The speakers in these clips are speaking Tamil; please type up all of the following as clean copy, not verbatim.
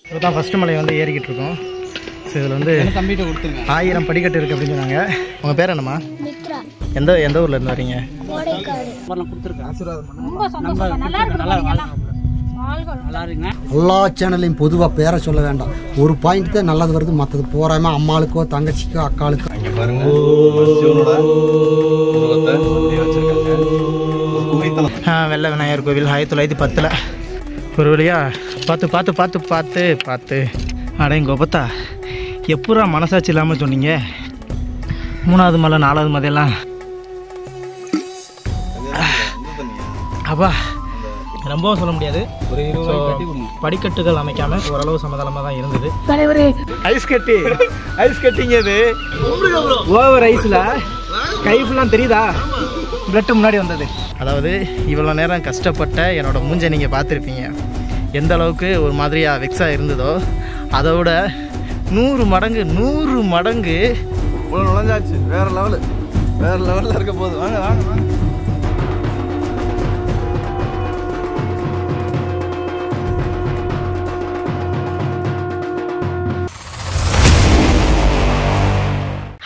இப்போ தான் ஃபஸ்ட்டு மலை வந்து ஏறிக்கிட்டு இருக்கோம். ஸோ இதில் வந்து 1000 படிக்கட்டு இருக்குது அப்படின்னு சொன்னாங்க. உங்கள் பேர் என்னம்மா? எந்த ஊரில் இருந்து வரீங்க? எல்லா சேனல்லையும் பொதுவாக பேரை சொல்ல வேண்டாம். ஒரு பாயிண்ட் தான் நல்லது வருது, மற்றது போறாம அம்மாளுக்கோ தங்கச்சிக்கோ அக்காளுக்கோ. வெள்ளை விநாயகர் கோவில் 1910 ஒரு வழியா பார்த்து அடையும் கோபத்தா எப்பூரா மனசாட்சி இல்லாமல் சொன்னீங்க. 3வது மலை 4வது மலையெல்லாம் அப்பா ரொம்பவும் சொல்ல முடியாது. ஒரு 20 படிக்கட்டுகள் அமைக்காம ஓரளவு சமதளமாக தான் இருந்தது. ஐஸ் கட்டிங்கிறது ஓவர் ஐஸில் கை ஃபுல்லாக தெரியுதா? பிளட்டு முன்னாடி வந்தது. அதாவது இவ்வளோ நேரம் கஷ்டப்பட்ட என்னோட மூஞ்சை நீங்கள் பார்த்துருப்பீங்க. எந்த அளவுக்கு ஒரு மாதிரியாக வெக்ஸாக இருந்ததோ அதோட 100 மடங்கு இவ்வளோ நுழைஞ்சாச்சு. வேறு லெவலில் இருக்க போகுது. வாங்க.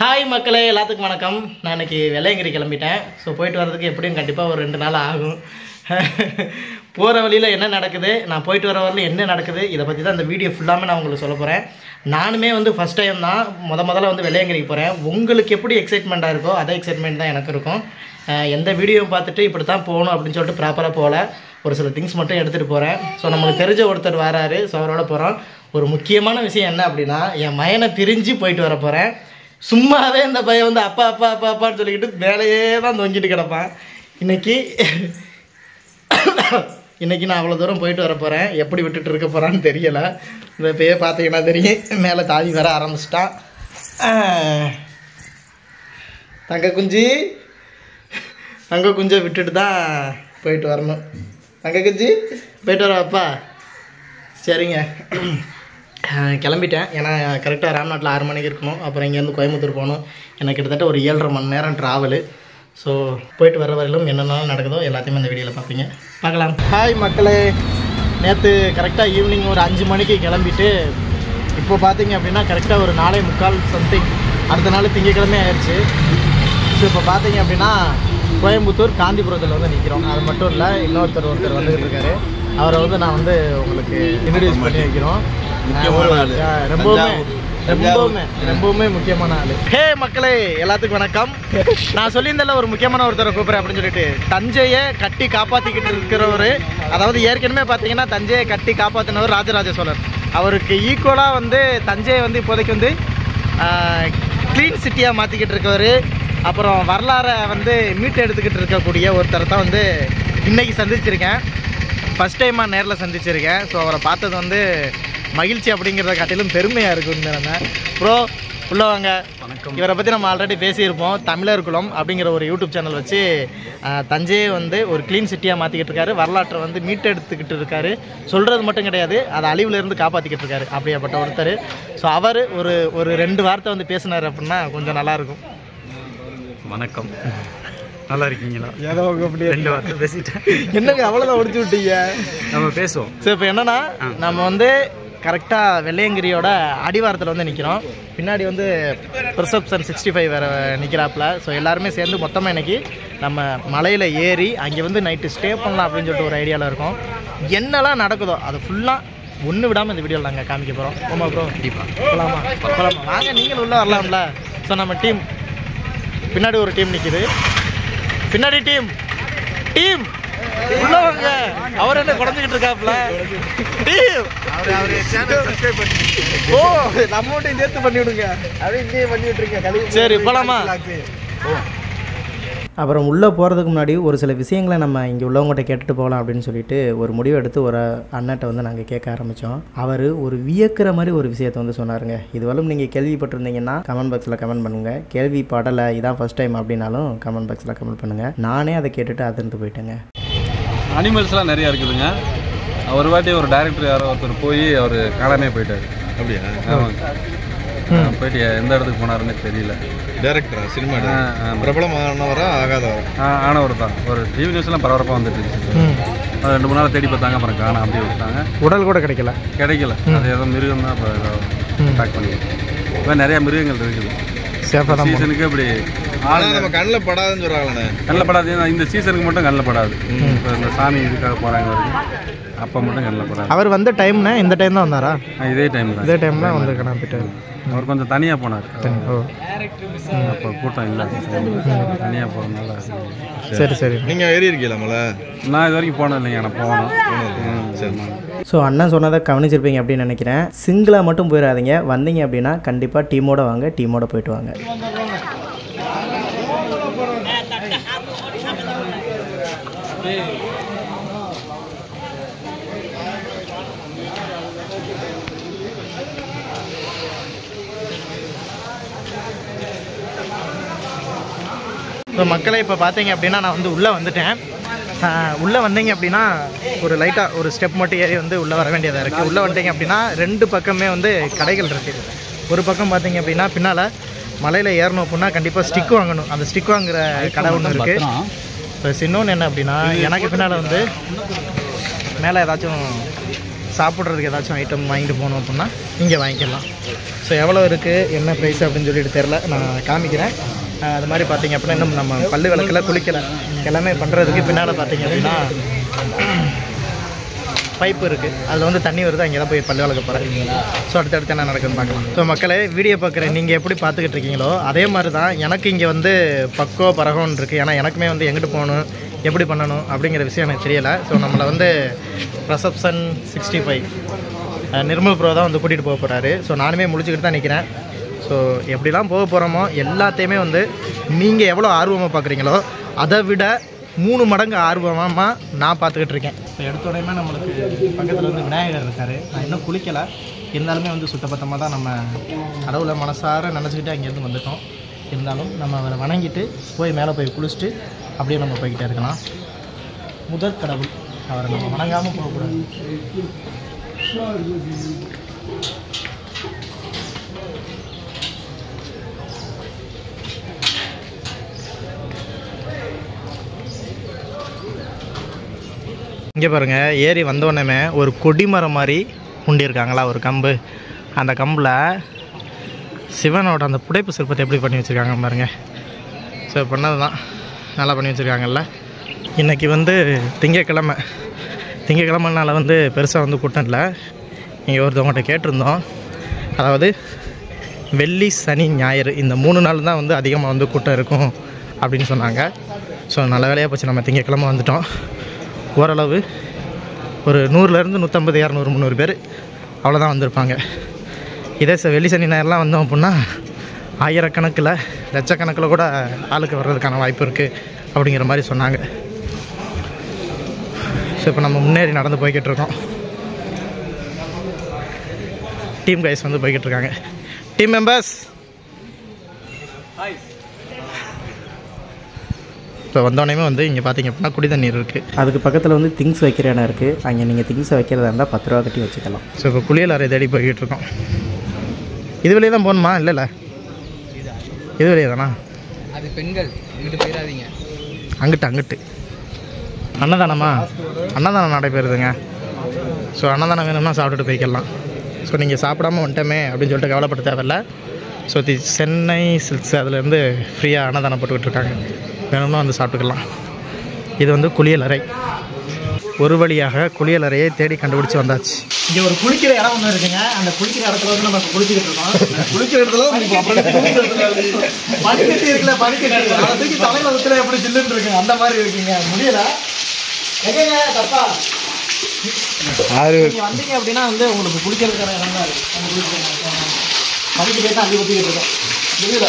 ஹாய் மக்களே, எல்லாத்துக்கும் வணக்கம். நான் இன்றைக்கி வெள்ளையங்கிரி கிளம்பிட்டேன். ஸோ போயிட்டு வர்றதுக்கு எப்படியும் கண்டிப்பாக ஒரு 2 நாள் ஆகும். போகிற வழியில் என்ன நடக்குது, நான் போயிட்டு வர வரையில் என்ன நடக்குது, இதை பற்றி தான் இந்த வீடியோ ஃபுல்லாமே நான் உங்களுக்கு சொல்ல போகிறேன். நானுமே வந்து ஃபஸ்ட் டைம் தான் முதல்ல வந்து வெள்ளையங்கிரிக்கு போகிறேன். உங்களுக்கு எப்படி எக்ஸைட்மெண்ட்டாக இருக்கோ அதே எக்ஸைட்மெண்ட் தான் எனக்கு இருக்கும். எந்த வீடியோவும் பார்த்துட்டு இப்படி தான் போகணும் அப்படின்னு சொல்லிட்டு ப்ராப்பராக போகல. ஒரு சில திங்ஸ் மட்டும் எடுத்துகிட்டு போகிறேன். ஸோ நம்மளுக்கு தெரிஞ்ச ஒருத்தர் வராரு. ஸோ அவரோட போகிறோம். ஒரு முக்கியமான விஷயம் என்ன அப்படின்னா, என் மயனை பிரிஞ்சு போயிட்டு வர போகிறேன். சும்மாவே இந்த பையன் வந்து அப்பான்னு சொல்லிக்கிட்டு வேலையே தான் தொங்கிட்டு கிடப்பான். இன்றைக்கி நான் அவ்வளோ தூரம் போயிட்டு வர போகிறேன். எப்படி விட்டுட்டு இருக்க போகிறான்னு தெரியலை. இந்த பேயை பார்த்தீங்கன்னா தெரியும், மேலே தாவி வர ஆரம்பிச்சிட்டான். தங்க குஞ்சை விட்டுட்டு தான் போயிட்டு வரணும். தங்க குஞ்சு போயிட்டு வரப்பா. சரிங்க, கிளம்பிட்டேன். ஏன்னா கரெக்டாக ராம்நாட்டில் 6 மணிக்கு இருக்கணும். அப்புறம் இங்கேருந்து கோயம்புத்தூர் போகணும். எனக்கு கிட்டத்தட்ட ஒரு 7.5 மணி நேரம் ட்ராவலு. ஸோ போயிட்டு வர வரையிலும் என்னென்ன நடக்குதோ எல்லாத்தையுமே இந்த வீடியோவில் பார்க்கலாம். ஹாய் மக்களே, நேற்று கரெக்டாக ஈவினிங் ஒரு 5 மணிக்கு கிளம்பிட்டு இப்போ பார்த்தீங்க அப்படின்னா கரெக்டாக ஒரு 4:45 சம்திங். அடுத்த நாள் திங்கக்கிழமை ஆயிடுச்சு. ஸோ இப்போ பார்த்தீங்க அப்படின்னா கோயம்புத்தூர் காந்திபுரத்தில் வந்து நிற்கிறோம். அது மட்டும் இல்லை, ஒருத்தர் வந்துகிட்டு இருக்காரு. அவரை வந்து நான் வந்து உங்களுக்கு இன்ட்ரடியூஸ் பண்ணி வைக்கிறோம். ரொம்பவுமே முக்கியமான ஆளு. ஹே மக்களே, எல்லாத்துக்கும் வணக்கம். நான் சொல்லியிருந்தேன்ல ஒரு முக்கியமான ஒருத்தரை கூப்பிட்றேன் அப்படின்னு சொல்லிட்டு. தஞ்சையை கட்டி காப்பாற்றிக்கிட்டு இருக்கிறவர், அதாவது ஏற்கனவே பார்த்தீங்கன்னா தஞ்சையை கட்டி காப்பாற்றினவர் ராஜராஜ சோழர். அவருக்கு ஈக்குவலாக வந்து தஞ்சையை வந்து இப்போதைக்கு வந்து க்ளீன் சிட்டியாக மாற்றிக்கிட்டு இருக்கவர். அப்புறம் வரலாறை வந்து மீட்டு எடுத்துக்கிட்டு இருக்கக்கூடிய ஒருத்தரை தான் வந்து இன்றைக்கி சந்திச்சிருக்கேன். ஃபஸ்ட் டைமாக நேரில் சந்திச்சிருக்கேன். ஸோ அவரை பார்த்தது வந்து மகிழ்ச்சி அப்படிங்கிறத காட்டிலும் பெருமையாக இருக்குன்னு ப்ரோ உள்ள வாங்க. வணக்கம். இவரை பற்றி நம்ம ஆல்ரெடி பேசியிருப்போம். தமிழர் குலம் அப்படிங்கிற ஒரு யூடியூப் சேனல் வச்சு தஞ்சையை வந்து ஒரு க்ளீன் சிட்டியாக மாற்றிக்கிட்டு இருக்காரு. வரலாற்றை வந்து மீட்டெடுத்துக்கிட்டு இருக்காரு. சொல்கிறது மட்டும் கிடையாது, அதை அழிவுலேருந்து காப்பாற்றிக்கிட்டு இருக்காரு. அப்படியாப்பட்ட ஒருத்தர். ஸோ அவர் ஒரு 2 வார்த்தை வந்து பேசினார் அப்படின்னா கொஞ்சம் நல்லாயிருக்கும். வணக்கம், நல்லா இருக்கீங்களா? ஏதோ அப்படி 2 வார்த்தை பேசிட்டேன். என்னங்க அவ்வளோதான் ஒடிச்சு விட்டீங்க? நம்ம பேசுவோம். சரி, இப்போ என்னென்னா நம்ம வந்து கரெக்டாக வெள்ளையங்கிரியோட அடிவாரத்தில் வந்து நிற்கிறோம். பின்னாடி வந்து ரிசப்ஷன் 65 வேறு நிற்கிறாப்புல. ஸோ எல்லாருமே சேர்ந்து மொத்தமாக இன்றைக்கி நம்ம மலையில் ஏறி அங்கே வந்து நைட்டு ஸ்டே பண்ணலாம் அப்படின்னு சொல்லிட்டு ஒரு ஐடியாவில் இருக்கோம். என்னெல்லாம் நடக்குதோ அது ஃபுல்லாக ஒன்று விடாமல் இந்த வீடியோவில் நாங்கள் காமிக்க போகிறோம். ஆமாம் ப்ரோ, கண்டிப்பாக போகலாமா? வாங்க, நீங்களும் உள்ளே வரலாம்ல. ஸோ நம்ம டீம் பின்னாடி ஒரு டீம் நிற்கிது. பின்னாடி டீம் உள்ளவங்க அவர் என்ன குறைஞ்சிக்கிட்டு இருக்காப்புல. டீம் ஓ, நம்மகிட்ட சேர்த்து பண்ணி விடுங்க. அப்படியே இங்கேயே பண்ணி விட்டுருங்க. சரி, போலாமா? அப்புறம் உள்ளே போகிறதுக்கு முன்னாடி ஒரு சில விஷயங்களை நம்ம இங்கே உள்ளவங்ககிட்ட கேட்டுட்டு போகலாம் அப்படின்னு சொல்லிட்டு ஒரு முடிவு எடுத்து ஒரு அண்ணன்ட்ட வந்து நாங்கள் கேட்க ஆரம்பித்தோம். அவர் ஒரு வியக்கிற மாதிரி ஒரு விஷயத்தை வந்து சொன்னாருங்க. இதுவரை நீங்கள் கேள்விப்பட்டிருந்தீங்கன்னா கமெண்ட் பாக்ஸில் கமெண்ட் பண்ணுங்கள். கேள்விப்படலை, இதான் ஃபஸ்ட் டைம் அப்படின்னாலும் கமெண்ட் பாக்ஸில் கமெண்ட் பண்ணுங்கள். நானே அதை கேட்டுட்டு அதிர்ந்து போயிட்டேங்க. அனிமல்ஸ்லாம் நிறையா இருக்குதுங்க. ஒரு வாட்டி ஒரு டைரக்டர் யாரோ ஒருத்தர் போய் அவர் காணாமே போயிட்டார். அப்படியா? ஆமாங்க. போயிட்டு எந்த இடத்துக்கு போனாருன்னு தெரியல. டேரக்டரா? சினிமா பிரபலமானவரா ஆகாதவரா? ஆனவர் தான். ஒரு டிவி நியூஸ்லாம் பரபரப்பாக வந்துட்டு இருந்துச்சு. அது 2-3 நாள் தேடி பார்த்தாங்க, அப்புறம் காணோம், அப்படியே விட்டாங்க. உடல் கூட கிடைக்கல. அது ஏதோ மிருகம் தான் இப்போ பேக் பண்ணி. இப்போ நிறையா மிருகங்கள் இருக்குது. சேஃபாக தான் சீசனுக்கு அப்படி ஆனால் நம்ம கண்ணில் படாதுன்னு சொல்கிறாங்களே. கண்ணில் படாது, இந்த சீசனுக்கு மட்டும் கண்ணில் படாது. இப்போ இந்த சாமி இதுக்காக போகிறாங்க அப்போ மட்டும் கண்ணில் படாது. அவர் வந்த டைம்னா இந்த டைம் தான் வந்தாரா? இதே டைம் தான். இதே டைம் தான் வந்து கிளம்பிட்டார். அவர் கொஞ்சம் தனியாக போனார். ஓ, அப்போ கூட்டம் இல்லை, தனியாக போகிறதுனால. சரி சரி. நீங்கள் ஏறி இருக்கீங்களா மலை? நான் இது வரைக்கும் போனது இல்லைங்க, நான் போகணும். சரிம்மா. ஸோ அண்ணன் சொன்னதை கவனிச்சிருப்பீங்க அப்படின்னு நினைக்கிறேன். சிங்கிளாக மட்டும் போயிடாதீங்க. வந்தீங்க அப்படின்னா கண்டிப்பாக டீமோட வாங்க, டீமோட போயிட்டு வாங்க. ஸோ மக்களை இப்போ பார்த்தீங்க அப்படின்னா நான் வந்து உள்ளே வந்துட்டேன். உள்ளே வந்தீங்க அப்படின்னா ஒரு லைட்டாக ஒரு ஸ்டெப் மட்டும் ஏறி வந்து உள்ளே வர வேண்டியதாக இருக்குது. உள்ளே வந்துட்டீங்க அப்படின்னா 2 பக்கமே வந்து கடைகள் இருக்குது. ஒரு பக்கம் பார்த்தீங்க அப்படின்னா பின்னால் மலையில் ஏறணும் அப்படின்னா கண்டிப்பாக ஸ்டிக் வாங்கணும். அந்த ஸ்டிக் வாங்குகிற கடை ஒன்று இருக்குது. ப்ளஸ் இன்னொன்று என்ன அப்படின்னா எனக்கு பின்னால் வந்து மேலே ஏதாச்சும் சாப்பிட்றதுக்கு ஏதாச்சும் ஐட்டம் வாங்கிட்டு போகணும் அப்படின்னா இங்கே வாங்கிக்கலாம். ஸோ எவ்வளோ இருக்குது, என்ன ப்ரைஸ் அப்படின்னு சொல்லிட்டு தெரில, நான் காமிக்கிறேன். அது மாதிரி பார்த்தீங்க அப்படின்னா இன்னும் நம்ம பல்லு விளக்கில் குளிக்கலை, எல்லாமே பண்ணுறதுக்கு பின்னால் பார்த்தீங்க அப்படின்னா பைப்பு இருக்குது. அதில் வந்து தண்ணி வருது, அங்கே தான் போய் பல்லு விளக்க போகிறேன். ஸோ அடுத்தடுத்து என்ன நடக்குதுன்னு பார்க்கலாம். ஸோ மக்களே, வீடியோ பார்க்குறேன் நீங்கள் எப்படி பார்த்துக்கிட்டு இருக்கீங்களோ அதே மாதிரி தான் எனக்கு இங்கே வந்து பக்கோ பரகோன்னு இருக்குது. ஏன்னா எனக்குமே வந்து எங்கிட்டு போகணும், எப்படி பண்ணணும் அப்படிங்கிற விஷயம் எனக்கு தெரியலை. ஸோ நம்மளை வந்து பிரசப்ஷன் 65 நிர்மல் ப்ரோ தான் வந்து கூட்டிகிட்டு போக போகிறாரு. ஸோ நானுமே முடிச்சுக்கிட்டு தான் நிற்கிறேன். ஸோ எப்படிலாம் போக போகிறோமோ எல்லாத்தையுமே வந்து நீங்கள் எவ்வளோ ஆர்வமாக பார்க்குறீங்களோ அதை விட 3 மடங்கு ஆர்வமாக நான் பார்த்துக்கிட்டு இருக்கேன். ஸோ எடுத்த உடனே நம்மளுக்கு பக்கத்தில் வந்து விநாயகர் இருக்கார். நான் இன்னும் குளிக்கலை, இருந்தாலுமே வந்து சுத்தபத்தமாக தான் நம்ம கடவுளை மனசார நினச்சிக்கிட்டு அங்கேருந்து வந்துட்டோம். இருந்தாலும் நம்ம அவரை வணங்கிட்டு போய் மேலே போய் குளிச்சுட்டு அப்படியே நம்ம போய்கிட்டே இருக்கலாம். முதற் கடவுள், அவரை நம்ம வணங்காமல் போகக்கூடாது. இங்கே பாருங்கள், ஏறி வந்தோடனே ஒரு கொடிமரம் மாதிரி உண்டியிருக்காங்களா ஒரு கம்பு. அந்த கம்பில் சிவனோட அந்த புடைப்பு சிற்பத்தை எப்படி பண்ணி வச்சுருக்காங்க பாருங்கள். ஸோ பண்ணது தான் நல்லா பண்ணி வச்சுருக்காங்கல்ல. இன்றைக்கி வந்து திங்கக்கிழமைனால வந்து பெருசாக வந்து கூட்டம் இல்லை. இங்கே ஒருத்தவங்கள்ட்ட கேட்டிருந்தோம், அதாவது வெள்ளி சனி ஞாயிறு இந்த 3 நாள் தான் வந்து அதிகமாக வந்து கூட்டம் இருக்கும் அப்படின்னு சொன்னாங்க. ஸோ நல்ல வேலையாக போச்சு, நம்ம திங்கக்கிழமை வந்துட்டோம். ஓரளவு ஒரு 100லேருந்து 150, 200, 300 பேர் அவ்வளோதான் வந்திருப்பாங்க. இதே வெள்ளி சனி ஞாயிறுலாம் வந்தோம் அப்படின்னா ஆயிரக்கணக்கில் லட்சக்கணக்கில் கூட ஆளுக்கு வர்றதுக்கான வாய்ப்பு இருக்குது அப்படிங்கிற மாதிரி சொன்னாங்க. ஸோ இப்போ நம்ம முன்னேறி நடந்து போய்கிட்டு இருக்கோம். டீம் கைஸ் வந்து போய்கிட்டு இருக்காங்க. டீம் மெம்பர்ஸ் இப்போ வந்தோடனே வந்து இங்கே பார்த்தீங்க அப்படின்னா குடி தண்ணீர் இருக்குது. அதுக்கு பக்கத்தில் வந்து திங்ஸ் வைக்கிற இடம் இருக்குது. அங்கே நீங்கள் திங்ஸை வைக்கிறதா இருந்தால் 10 ரூபா கட்டி வச்சுக்கலாம். ஸோ இப்போ குளியல் அறை தேடி போய்கிட்டு இருக்கோம். இது வழியே தான் போகணுமா? இல்லைல்ல, இது வழியே தானா? அது பெண்கள், இங்கிட்டு போயிடாதீங்க. அங்கிட்டு அன்னதானமா? அன்னதானம் நடைபெறுதுங்க. ஸோ அன்னதானம் வேணும்னா சாப்பிட்டுட்டு போய்க்கலாம். ஸோ நீங்கள் சாப்பிடாமல் வந்துட்டோமே அப்படின்னு சொல்லிட்டு கவலைப்பட தேவையில்லை. ஸோ சென்னை சில்க்ஸ் அதுலேருந்து ஃப்ரீயாக அன்னதானம் போட்டுக்கிட்டு இருக்காங்க. வேணும்னா வந்து சாப்பிட்டுக்கலாம். இது வந்து குளியல் அறை. ஒரு வழியாக குளியல் அறையை தேடி கண்டுபிடிச்சி வந்தாச்சு. இங்கே ஒரு குளிக்கிற இடம் ஒன்று இருக்குங்க. அந்த குளிக்கிற இடத்துல வந்து நம்ம குளிச்சுக்கிட்டு இருக்கோம். குளிக்கிற இடத்துல பனிக்கட்டி இருக்குல்ல, பனிக்கட்டி அதை தூக்கி தலையில் ஊற்றுல எப்படி சில்லுன்னு இருக்குங்க, அந்த மாதிரி இருக்குங்க. முடியல எங்கங்க தப்பா நீங்கள் வந்தீங்க அப்படின்னா வந்து உங்களுக்கு குளிக்கிறதுக்கான இடம் தான் இருக்குது. அந்த குளிக்கிற பனிக்கட்டியை தான் அள்ளி ஊற்றிக்கிட்டு இருக்கோம். முடியல.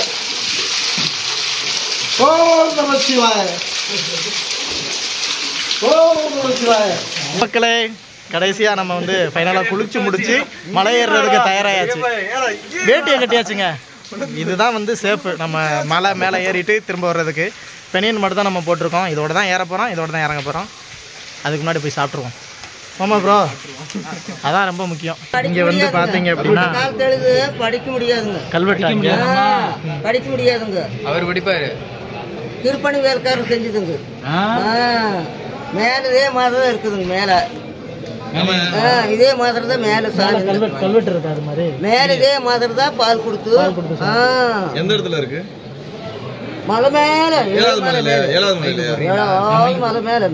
ஓம் நம சிவாய, ஓம் நம சிவாய. மக்களே, கடைசியாக நம்ம வந்து ஃபைனலாக குளிச்சு முடிச்சு மலை ஏறுறதுக்கு தயாராகியாச்சு. வேட்டியை கட்டியாச்சுங்க. இதுதான் வந்து சேஃபு. நம்ம மலை மேலே ஏறிட்டு திரும்ப வர்றதுக்கு பெனியன் மட்டும் தான் நம்ம போட்டிருக்கோம். இதோட தான் ஏற போகிறோம், இதோட தான் இறங்க போகிறோம். அதுக்கு முன்னாடி போய் சாப்பிட்ருவோம். ஆமாம் ப்ரோ, அதான் ரொம்ப முக்கியம். இங்கே வந்து பார்த்தீங்க அப்படின்னா படிக்க முடியாதுங்க, கல்வெட்டு படிக்க முடியாதுங்க. அவர் படிப்பாரு. திருப்பணி வேலைக்காரர் செஞ்சதுங்க. மேலே இதே மாதிரி தான் இருக்குதுங்க. மேலே இதே மாதிரி தான் மேலே சாமி கல்வெட்டு இருக்கு அது மாதிரி மேலே இதே மாதிரி தான் பால் கொடுத்து. எந்த இடத்துல இருக்கு? மலை மேலே ஏழாவது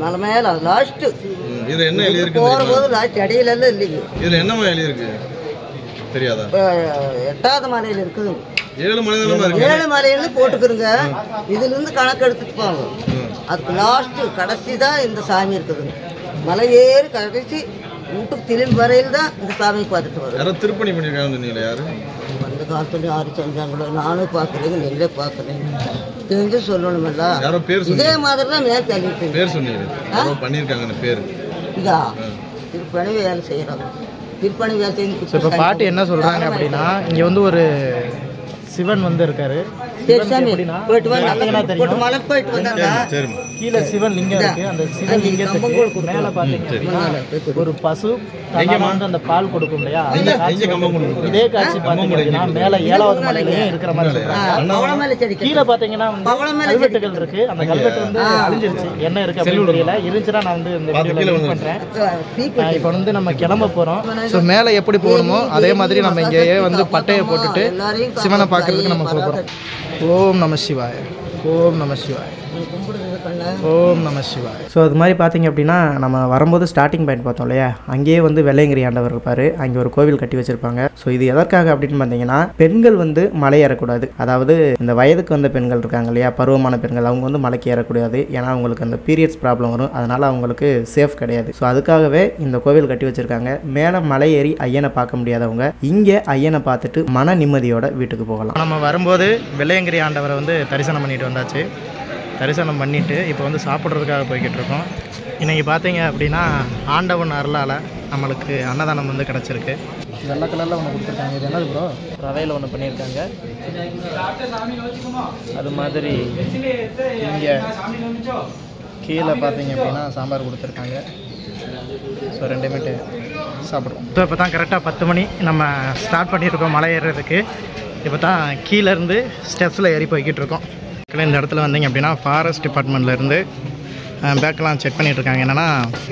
மலை மேலே லாஸ்ட். இது என்ன எழுதி இருக்கு? போகும்போது லாஸ்ட் அடியில எல்லாம் இல்லைங்க. இதுல என்னமா எழுதி இருக்கு தெரியாதா? 8வது மலையில இருக்குது. 7 மலையில இருக்கு. 7 மலையில போட்டுக்கிறங்க. இதுல இருந்து கணக்கு எடுத்துட்டு போங்க. அதுக்கு லாஸ்ட் கடைசி தான் இந்த சாமி இருக்குதுங்க. மலை ஏறி கடைசி வீட்டுக்கு திரும்பி வரையில் தான் இந்த சாமியை பார்த்துட்டு வரும். யாரும் திருப்பணி பண்ணிருக்காங்க சொன்னீங்களா? யாரு அந்த காலத்துல யாரு செஞ்சாங்களோ நானும் பார்க்குறேங்க, நீங்களே பார்க்குறேங்க. தெரிஞ்சு சொல்லணுமில்ல. யாரோ பேர் இதே மாதிரி தான் மேலே தள்ளிட்டு பேர் சொன்னீங்க பண்ணிருக்காங்க. பேர் இதா திருப்பணி வேலை செய்யறாங்க. திருப்பணி வேலை செஞ்சு இப்போ பாட்டி என்ன சொல்றாங்க அப்படின்னா, இங்க வந்து ஒரு சிவன் வந்து இருக்காரு. போயிட்டு வந்தாங்க. கீழே சிவன் லிங்கம் இருக்கு. அந்த சிவன் லிங்கத்துக்கு மேல பாத்தீங்கன்னா ஒரு பசு வந்து அந்த பால் கொடுக்கும் இல்லையா? இதே காட்சி பாத்தீங்க அப்படின்னா மேல 7வது மலையிலயும் இருக்கிற மாதிரி சொல்றாங்க. கீழே பாத்தீங்கன்னா கல்வெட்டுகள் இருக்கு. அந்த கல்வெட்டு வந்து அழிஞ்சிருச்சு. என்ன இருக்கு அப்படின்னு தெரியல. இருந்துச்சுன்னா நான் வந்து இந்த வீடியோல யூஸ் பண்றேன். இப்போ வந்து நம்ம கிளம்ப போறோம். ஸோ மேல எப்படி போகணுமோ அதே மாதிரி நம்ம இங்கேயே வந்து பட்டையை போட்டுட்டு சிவனை பார்க்கறதுக்கு நம்ம போகிறோம். ஓம் நம சிவாய, ஓம் நம சிவாய, ஓம் நம சிவாய. ஸோ அது மாதிரி பார்த்தீங்க அப்படின்னா நம்ம வரும்போது ஸ்டார்டிங் பாயிண்ட் பார்த்தோம் இல்லையா? அங்கேயே வந்து வெள்ளையங்கிரி ஆண்டவர் இருப்பார். அங்கே ஒரு கோவில் கட்டி வச்சிருப்பாங்க. ஸோ இது எதற்காக அப்படின்னு பார்த்தீங்கன்னா, பெண்கள் வந்து மலை ஏறக்கூடாது. அதாவது இந்த வயதுக்கு வந்த பெண்கள் இருக்காங்க இல்லையா, பருவமான பெண்கள், அவங்க வந்து மலைக்கு ஏறக்கூடாது. ஏன்னா அவங்களுக்கு அந்த பீரியட்ஸ் ப்ராப்ளம் வரும். அதனால் அவங்களுக்கு சேஃப் கிடையாது. ஸோ அதுக்காகவே இந்த கோவில் கட்டி வச்சிருக்காங்க. மேலே மலை ஏறி ஐயனை பார்க்க முடியாதவங்க இங்கே ஐயனை பார்த்துட்டு மன நிம்மதியோட வீட்டுக்கு போகலாம். நம்ம வரும்போது வெள்ளையங்கிரி ஆண்டவரை வந்து தரிசனம் பண்ணிட்டு வந்தாச்சு. தரிசனம் பண்ணிவிட்டு இப்போ வந்து சாப்பிட்றதுக்காக போய்கிட்டு இருக்கோம். இன்றைக்கி பார்த்தீங்க அப்படின்னா ஆண்டவன் அருளால் நம்மளுக்கு அன்னதானம் வந்து கிடச்சிருக்கு. வெள்ளை கலரில் ஒன்று கொடுத்துருக்காங்க. இது என்னது ப்ரோ? ரவையில் ஒன்று பண்ணியிருக்காங்க. அது மாதிரி இங்கே கீழே பார்த்தீங்க அப்படின்னா சாம்பார் கொடுத்துருக்காங்க. ஸோ ரெண்டுமே சாப்பிடுவோம். ஸோ இப்போ தான் கரெக்டாக 10 மணி நம்ம ஸ்டார்ட் பண்ணியிருக்கோம் மலை ஏறுறதுக்கு. இப்போ தான் கீழேருந்து ஸ்டெப்ஸில் ஏறி போய்கிட்டு இருக்கோம். இந்த இடத்துல வந்தீங்க அப்படின்னா ஃபாரஸ்ட் டிபார்ட்மெண்ட்லேருந்து பேக்கெலாம் செக் பண்ணிகிட்ருக்காங்க. என்னென்னா,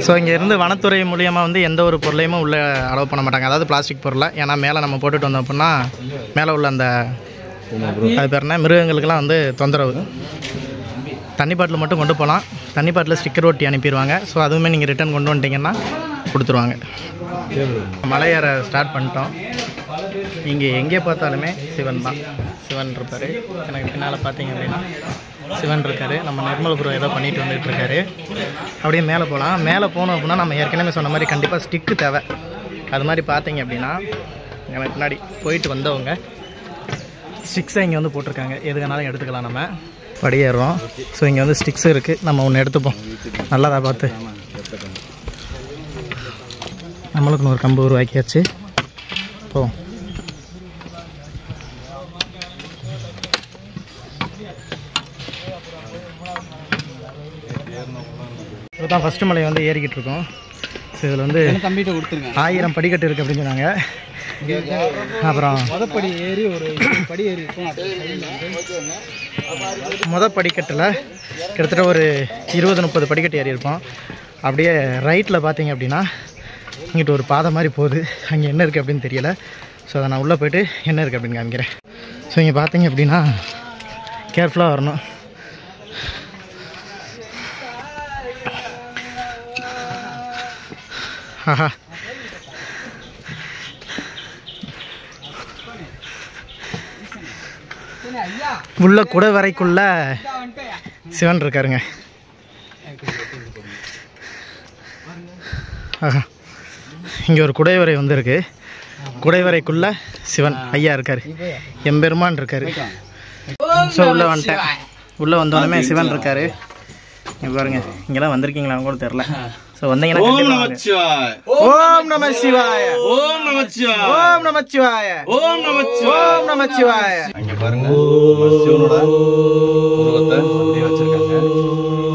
ஸோ இங்கேருந்து வனத்துறை மூலியமாக வந்து எந்த ஒரு பொருளையுமே உள்ளே அலோவ் பண்ண மாட்டாங்க. அதாவது பிளாஸ்டிக் பொருளை. ஏன்னா மேலே நம்ம போட்டுட்டு வந்தோம் அப்படின்னா மேலே உள்ள அந்த அது பேர் என்ன மிருகங்களுக்கெல்லாம் வந்து தொந்தரவு. தண்ணி பாட்டில் மட்டும் கொண்டு போகலாம். தண்ணி பாட்டில் ஸ்டிக்கர் ஒட்டி அனுப்பிடுவாங்க. ஸோ அதுவுமே நீங்கள் ரிட்டர்ன் கொண்டு வந்துட்டிங்கன்னா கொடுத்துருவாங்க. மலை ஏற ஸ்டார்ட் பண்ணிட்டோம். இங்கே எங்கே பார்த்தாலுமே சிவன் தான். சிவன் இருப்பார். எனக்கு பின்னால் பார்த்தீங்க அப்படின்னா சிவன் இருக்கார். நம்ம நிர்மல்புரம் ஏதோ பண்ணிட்டு வந்துட்டு இருக்காரு. அப்படியே மேலே போகலாம். மேலே போனோம் அப்படின்னா நம்ம ஏற்கனவே சொன்ன மாதிரி கண்டிப்பாக ஸ்டிக்கு தேவை. அது மாதிரி பார்த்தீங்க அப்படின்னா எனக்கு முன்னாடி போயிட்டு வந்தவங்க ஸ்டிக்ஸை இங்கே வந்து போட்டிருக்காங்க. எதுனாலும் எடுத்துக்கலாம். நம்ம படியேறுறோம். ஸோ இங்கே வந்து ஸ்டிக்ஸ் இருக்குது. நம்ம ஒன்று எடுத்துப்போம். நல்லதாக பார்த்து நம்மளுக்குன்னு ஒரு கம்பு உருவாக்கியாச்சு. போவோம். இப்போ தான் ஃபஸ்ட்டு மலை வந்து ஏறிக்கிட்டு இருக்கோம். ஸோ இதில் வந்து 1000 படிக்கட்டு இருக்குது அப்படின்னு சொன்னாங்க. அப்புறம் மொதப்படி ஏறி ஒரு படி ஏறி இருக்கும். படிக்கட்டில் கிட்டத்தட்ட ஒரு 20-30 படிக்கட்டு ஏறி இருப்போம். அப்படியே ரைட்டில் பார்த்தீங்க அப்படின்னா இங்கிட்ட ஒரு பாதை மாதிரி போகுது. அங்கே என்ன இருக்குது அப்படின்னு தெரியலை. ஸோ அதை நான் உள்ளே போய்ட்டு என்ன இருக்குது அப்படின்னு காமிக்கிறேன். ஸோ இங்கே பார்த்தீங்க அப்படின்னா கேர்ஃபுல்லாக வரணும். ஆஹா, உள்ள குடை வரைக்குள்ள சிவன் இருக்காருங்க. ஆஹா, இங்கே ஒரு குடைவரை வந்து இருக்கு. குடைவரைக்குள்ள சிவன் ஐயா இருக்காரு. எம்பெருமான் இருக்காரு. ஸோ உள்ளே வந்துட்டேன். உள்ளே வந்தோடனே சிவன் இருக்காரு. இங்கே பாருங்க. இங்கெல்லாம் வந்திருக்கீங்களா கூட தெரில. ஸோ வந்தீங்கன்னா ஓம் நமச்சிவாய, ஓம் நமச்சிவாய, ஓம் நமச்சிவாய, ஓம் நமச்சிவாய, ஓம் நமச்சிவாய, ஓம் நமச்சிவாய. அங்க பாருங்க சிவனோட உருவத்தை அப்படியே வச்சிருக்காங்க.